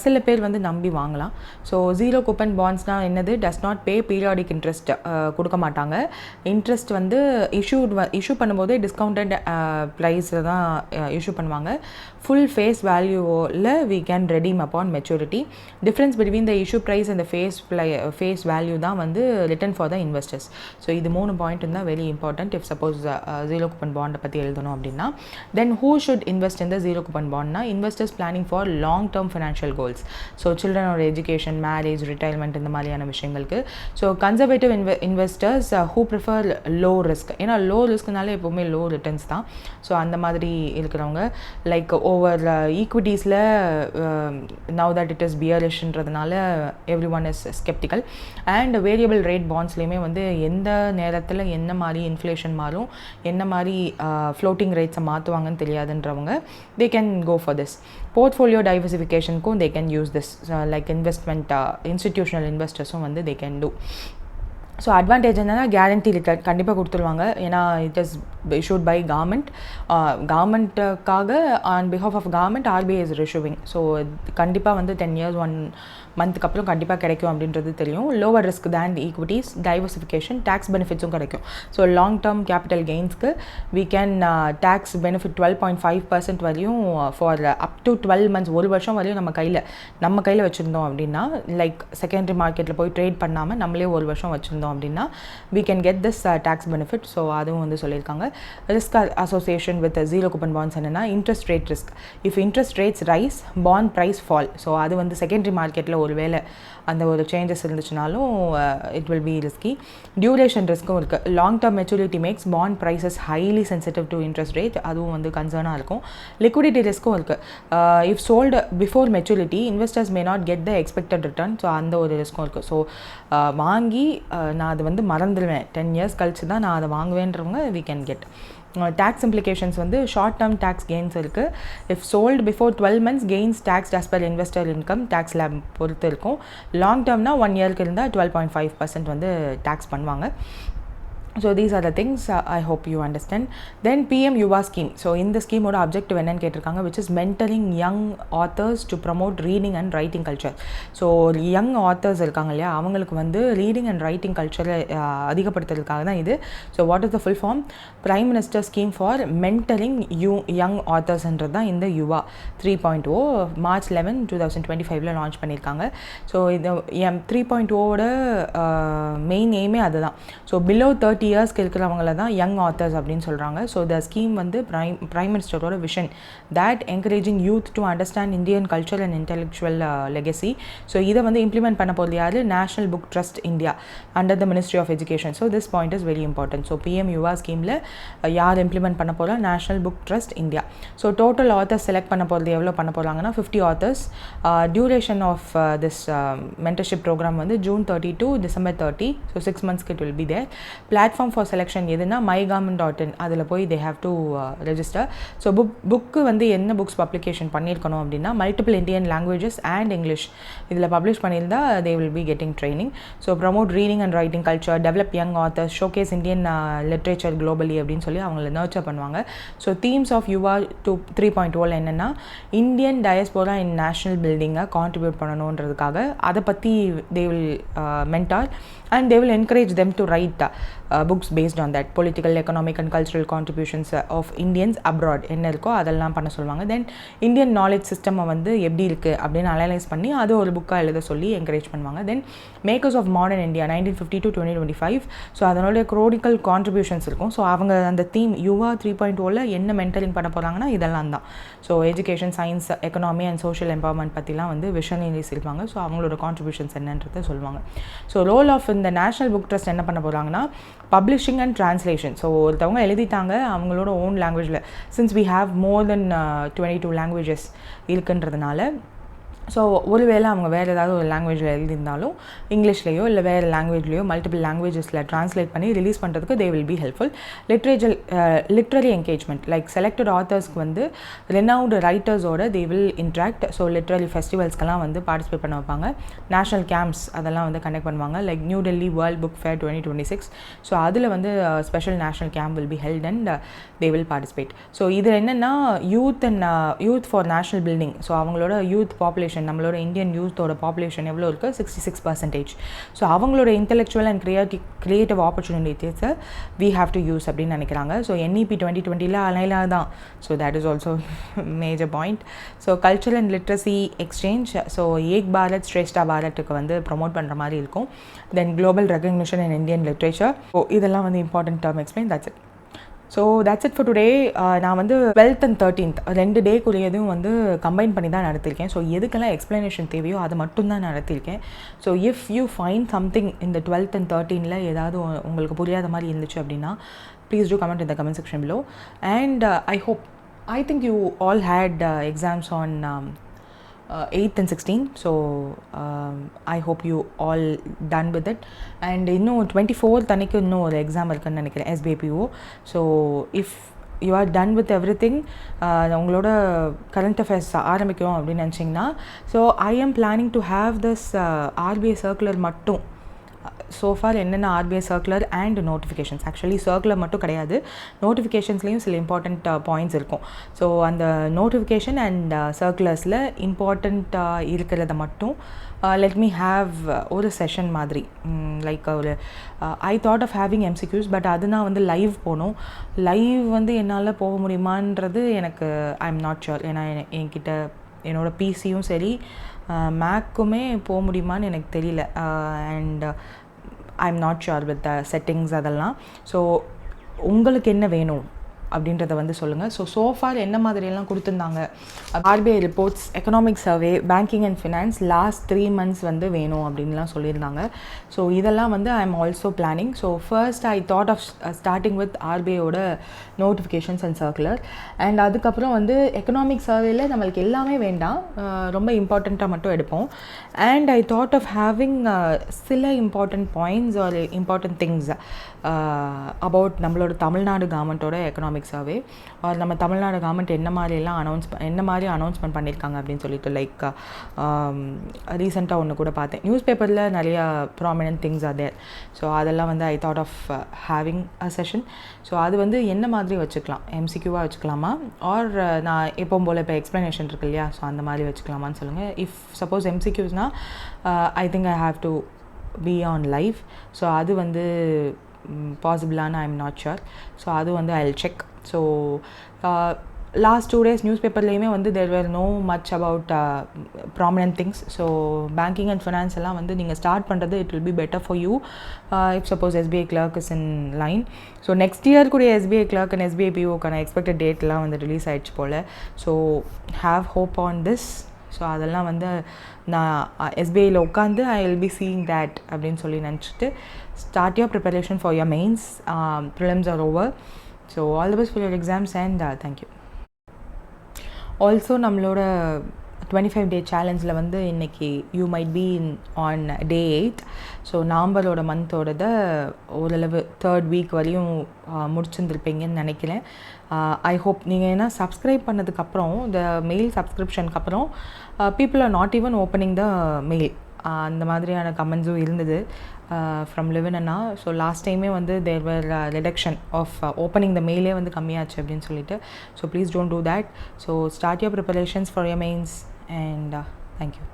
சில பேர் வந்து நம்பி வாங்கலாம். ஸோ ஜீரோ கூப்பன் பாண்ட்ஸ்னால் என்னது, does not pay periodic interest கொடுக்க மாட்டாங்க. இன்ட்ரெஸ்ட் வந்து இஷ்யூ பண்ணும்போதே டிஸ்கவுண்டட் ப்ரைஸில் தான் இஷ்யூ பண்ணுவாங்க. ஃபுல் ஃபேஸ் வேல்யூவில் we can redeem upon maturity. Difference between the issue price and face value தான் வந்து return for the investors. So இது 3 பாயிண்ட் தான் very important. If suppose zero coupon பாண்டை பற்றி எழுதணும் அப்படின்னா then who should invest in the zero coupon பாண்ட்னா investors planning for long term financial goals. So சில்ட்ரனோட எஜுகேஷன், மேரேஜ், ரிட்டையர்மெண்ட் இந்த மாதிரியான விஷயங்களுக்கு. So conservative investors who prefer low risk. ஏன்னா லோ ரிஸ்க்னாலே எப்போவுமே லோ ரிட்டர்ன்ஸ் தான். ஸோ அந்த மாதிரி இருக்கிறவங்க லைக் ஓவர் ஈக்விட்டிஸில் நவ் தட் இட் இஸ் பியரிஷ்ன்றதுனால every one is skeptical. And variable rate பாண்ட்ஸ்லேயுமே வந்து எந்த நேரத்தில் என்ன மாதிரி இன்ஃப்ளேஷன் மாறும், என்ன மாதிரி ஃப்ளோட்டிங் ரேட்ஸை மாற்றுவாங்கன்னு தெரியாதுன்றவங்க they can go for this. Portfolio diversification they can use this like investment institutional investors வந்து they can do. So advantage என்னென்னா கேரண்டி ரிட்டர்ன் கண்டிப்பாக கொடுத்துருவாங்க. ஏன்னா it is issued by government. கவர்மெண்ட்டுக்காக on behalf of government RBI is reissuing. So கண்டிப்பாக வந்து 10 years 1 monthக்கு அப்புறம் கண்டிப்பாக கிடைக்கும் அப்படின்றது தெரியும். Lower risk than equities, diversification, tax பெனிஃபிட்ஸும் கிடைக்கும். ஸோ லாங் டேர்ம் கேபிட்டல் கெயின்ஸ்க்கு we can டேக்ஸ் பெனிஃபிட் 12.5% வரையும் ஃபார் அப் டு 12 months, ஒரு வருஷம் வரையும் நம்ம கையில் வச்சுருந்தோம் அப்படின்னா, லைக் செகண்டரி மார்க்கெட்டில் போய் ட்ரேட் பண்ணாமல் நம்மளே ஒரு வருஷம் வச்சுருந்தோம் அப்படின்னா we can get this tax benefit. So அதுவும் வந்து சொல்லியிருக்காங்க. Risk association with zero coupon bonds என்னென்னா interest rate risk. If interest rates rise bond price fall. So அது வந்து செகண்டரி மார்க்கெட்டில் ஒரு வேளை அந்த ஒரு சேஞ்சஸ் இருந்துச்சுனாலும் it will be risky. Duration ரிஸ்க்கும் இருக்குது. Long term maturity makes bond prices highly sensitive to interest rate. அதுவும் வந்து கன்சர்னாக இருக்கும். லிக்விடிட்டி ரிஸ்க்கும் இருக்குது. If sold before maturity investors may not get the expected return. So அந்த ஒரு ரிஸ்க்கும் இருக்குது. ஸோ வாங்கி நான் அது வந்து மறந்துடுவேன், 10 years கழிச்சு தான் நான் அதை வாங்குவேன்றவங்க we can get. Tax implications வந்து ஷார்ட் டேர்ம் டேக்ஸ் கெயின்ஸ் இருக்குது. If sold before 12 months gains tax as per investor income tax slab பொறுத்து இருக்கும். லாங் டேர்ம்னா 1 இயருக்கு இருந்தால் 12.5% வந்து டேக்ஸ் பண்ணுவாங்க. So these are the things I hope you understand. Then PM Yuva scheme. So in the scheme oda objective enna ketirukanga, which is mentoring young authors to promote reading and writing culture. So young authors irukanga illaya, avangalukku vandu reading and writing culture அதிகப்படுத்துறதுக்காக தான் இது. So what is the full form? Prime Minister scheme for mentoring young authors என்றது தான் இந்த யுவா 3.0 March 11 2025ல launch பண்ணியிருக்காங்க. So இது 3.0 ஓட main எய்மே அதுதான். So below 30 இயர்ஸ்க்கு இருக்கிறவங்கள தான் யங் ஆத்தர்ஸ் அப்படின்னு சொல்கிறாங்க. ஸோ த ஸ்கீம் வந்து பிரைம் மினிஸ்டரோட vision that encouraging youth to understand Indian culture and intellectual legacy. So இதை வந்து இம்ப்ளிமெண்ட் பண்ண போகிறது யார்? National book trust India under the ministry of education. So this point is very important. So PM Yuva ஸ்கீமில் யார் implement பண்ண போகிறா? National book trust India. So total authors select பண்ண போகிறது எவ்வளோ பண்ண போகிறாங்கன்னா 50 authors. Duration of this mentorship program வந்து June 30 to December 30. So 6 months it will be there. Platform for selection எதுனா mygovernment.in அதில் போய் they have to register. So book வந்து என்ன புக்ஸ் பப்ளிகேஷன் பண்ணியிருக்கணும் அப்படின்னா multiple Indian languages and English இதில் publish பண்ணியிருந்தால் they will be getting training. So promote reading and writing culture, develop young authors, showcase Indian literature globally அப்படின்னு சொல்லி அவங்கள nurture பண்ணுவாங்க. ஸோ தீம்ஸ் ஆஃப் யுவா 3.0 என்னென்னா இந்தியன் டயஸ்போரா இன் national பில்டிங்கை contribute பண்ணணுன்றதுக்காக அதை பற்றி they will mentor and they will encourage them to write books based on that political, economic and cultural contributions of Indians abroad என்ன இருக்கோ அதெல்லாம் பண்ண சொல்லுவாங்க. தென் இந்தியன் நாலேஜ் சிஸ்டம் வந்து எப்படி இருக்குது அப்படின்னு அனலைஸ் பண்ணி அதை ஒரு புக்காக எழுத சொல்லி என்கரேஜ் பண்ணுவாங்க. Then makers of modern India 1950 to 2025. So அதனுடைய க்ரோனிக்கல் கான்ட்ரிபியூஷன்ஸ் இருக்கும். ஸோ அவங்க அந்த தீம் யுவா 3.0ல என்ன மென்டரிங் பண்ண போகிறாங்கன்னா இதெல்லாம் தான். So education, science, economy and social empowerment பற்றிலாம் வந்து விஷனரிஸ் இருப்பாங்க. ஸோ அவங்களோட கான்ட்ரிபியூஷன்ஸ் என்னன்றதை சொல்லுவாங்க. ஸோ ரோல் ஆஃப் இந்த நேஷனல் புக் ட்ரஸ்ட் என்ன பண்ண போகிறாங்கன்னா பப்ளிஷிங் அண்ட் ட்ரான்ஸ்லேஷன். ஸோ ஒருத்தவங்க எழுதிட்டாங்க அவங்களோட ஓன் லாங்குவேஜில், since we have more than 22 languages இருக்குன்றதுனால. ஸோ ஒருவேளை அவங்க வேறு ஏதாவது ஒரு லாங்குவேஜில் எழுதியிருந்தாலும் இங்கிலீஷ்லேயோ இல்லை வேறு லாங்குவேஜ்லேயோ மல்டிபிள் லாங்குவேஜஸில் ட்ரான்ஸ்லேட் பண்ணி ரிலீஸ் பண்ணுறதுக்கு they will be helpful. Literary engagement like selected ஆத்தர்ஸ்க்கு வந்து ரெனவுண்டு ரைட்டர்ஸோட they will interact. So literary ஃபெஸ்டிவல்ஸ்க்கெல்லாம் வந்து பார்ட்டிசிபேட் பண்ண வைப்பாங்க. நேஷனல் கேம்ப்ஸ் அதெல்லாம் வந்து கண்டக்ட் பண்ணுவாங்க like new Delhi world book fair 2026. So அதில் வந்து special national camp will be held and they will participate. So இதில் என்னென்னா youth for national building. So அவங்களோட யூத் பாப்புலேஷன், நம்மளோட இந்தியன் யூத்தோட பாப்புலேஷன் எவ்வளோ இருக்குது? 66%. ஸோ அவங்களோட இன்டெலெக்சுவல் அண்ட் கிரியேட்டிவ் ஆப்பர்ச்சுனிட்டிஸை வி ஹாவ் டு யூஸ் அப்படின்னு நினைக்கிறாங்க. ஸோ NEP 2020ல் அலைலா தான். So that is also major point. So culture and literacy exchange. So ஏக் பாரத் ஸ்ரேஷ்டா பாரத்துக்கு வந்து ப்ரொமோட் பண்ணுற மாதிரி இருக்கும். தென் global recognition in Indian literature. So இதெல்லாம் வந்து important term explain. That's it. So that's it for today. நான் வந்து 12th and 13th 2 டேக்குரியதும் வந்து combine பண்ணி தான் நடத்திருக்கேன். ஸோ எதுக்கெல்லாம் எக்ஸ்ப்ளனேஷன் தேவையோ அது மட்டும் தான் நடத்திருக்கேன். So if you find something இந்த 12th and 13ல் ஏதாவது உங்களுக்கு புரியாத மாதிரி இருந்துச்சு அப்படின்னா please do comment in the comment section below. And I think you all had exams on 8th and 16th. So I hope you all done with it. And இன்னும் 24th அன்னைக்கு இன்னும் ஒரு எக்ஸாம் இருக்குன்னு நினைக்கிறேன், SBPO. So if you are done with everything, உங்களோட current affairs ஆரம்பிக்கிறோம் அப்படின்னு நினச்சிங்கன்னா, so I am planning to have this RBI circular மட்டும். சோஃபார் என்னென்ன RBI circular and notifications, actually circular மட்டும் கிடையாது, நோட்டிஃபிகேஷன்ஸ்லேயும் சில இம்பார்ட்டண்ட் பாயிண்ட்ஸ் இருக்கும். ஸோ அந்த நோட்டிஃபிகேஷன் அண்ட் சர்க்குலர்ஸில் இம்பார்ட்டண்ட்டாக இருக்கிறத மட்டும் let me have ஒரு செஷன் மாதிரி, லைக் ஒரு I thought of having MCQs. But அதுனா வந்து லைவ் போகணும். லைவ் வந்து என்னால் போக முடியுமான்றது எனக்கு ஐ எம் நாட் ஷுர். ஏன்னா என்கிட்ட என்னோடய பிசியும் சரி மேக்குமே போக முடியுமான்னு எனக்கு தெரியல. And I am not sure with the settings அதெல்லாம். ஸோ உங்களுக்கு என்ன வேணும் அப்படின்றத வந்து சொல்லுங்கள். ஸோஃபார் என்ன மாதிரியெல்லாம் கொடுத்துருந்தாங்க, RBI reports, economic survey, banking and finance last 3 months வந்து வேணும் அப்படின்லாம் சொல்லியிருந்தாங்க. ஸோ இதெல்லாம் வந்து I am also planning. So first I thought of starting with RBIயோட நோட்டிஃபிகேஷன்ஸ் அண்ட் சர்க்குலர். அண்ட் அதுக்கப்புறம் வந்து எக்கனாமிக் சர்வேல நம்மளுக்கு எல்லாமே வேண்டாம், ரொம்ப இம்பார்ட்டண்ட்டாக மட்டும் எடுப்போம். And I thought of having சில important points or important things about நம்மளோட தமிழ்நாடு கவர்மெண்ட்டோட எக்கனாமிக் எக்கனாமிக் சர்வே ஆர் நம்ம தமிழ்நாடு கவர்மெண்ட் என்ன மாதிரி அனௌன்ஸ்மெண்ட் பண்ணியிருக்காங்க அப்படின்னு சொல்லிட்டு லைக் ரீசெண்டாக ஒன்று கூட பார்த்தேன் நியூஸ் பேப்பரில் நிறையா prominent things are there. So அதெல்லாம் வந்து I thought of having a session. So அது வந்து என்ன மாதிரி வச்சுக்கலாம், எம்சிக்யூவாக வச்சுக்கலாமா ஆர் நான் எப்பவும் போல் இப்போ எக்ஸ்ப்ளனேஷன் இருக்கு இல்லையா, ஸோ அந்த மாதிரி வச்சுக்கலாமான்னு சொல்லுங்கள். இஃப் சப்போஸ் எம்சிக்யூஸ்னால் I think I have to be on live. So அது வந்து பாசிபிளான I am not sure. So அது வந்து I will check. So last 2 days news பேப்பர்லேயுமே வந்து there were no much about prominent things. So banking and finance எல்லாம் வந்து நீங்கள் ஸ்டார்ட் பண்ணுறது it will be better for you if suppose SBI clerk is in line. So next year கூடிய SBI clerk and SBI பிஓக்கான expected டேட்லாம் வந்து release ஆகிடுச்சு போல். So have hope on this. So அதெல்லாம் வந்து நான் எஸ்பிஐயில் உட்காந்து I will be seeing that அப்படின்னு சொல்லி நினச்சிட்டு start your preparation for your mains. Prelims are over. So all the best for your exams and thank you. Also நம்மளோட 25-day சேலஞ்சில் வந்து இன்றைக்கி you might be on day 8. So நவம்பரோட மந்தோடத ஓரளவு 3rd week வரையும் முடிச்சுருந்துருப்பீங்கன்னு நினைக்கிறேன். ஐ ஹோப் நீங்கள் ஏன்னா சப்ஸ்கிரைப் பண்ணதுக்கப்புறம் இந்த மெயில் சப்ஸ்கிரிப்ஷனுக்கு அப்புறம் people are not even opening the mail. அந்த மாதிரியான கமெண்ட்ஸும் இருந்தது from live-in Anna. So last டைமே வந்து there where reduction of opening the மெயிலே வந்து கம்மியாச்சு அப்படின்னு சொல்லிட்டு. So please don't do that. So start your preparations for your mains and thank you.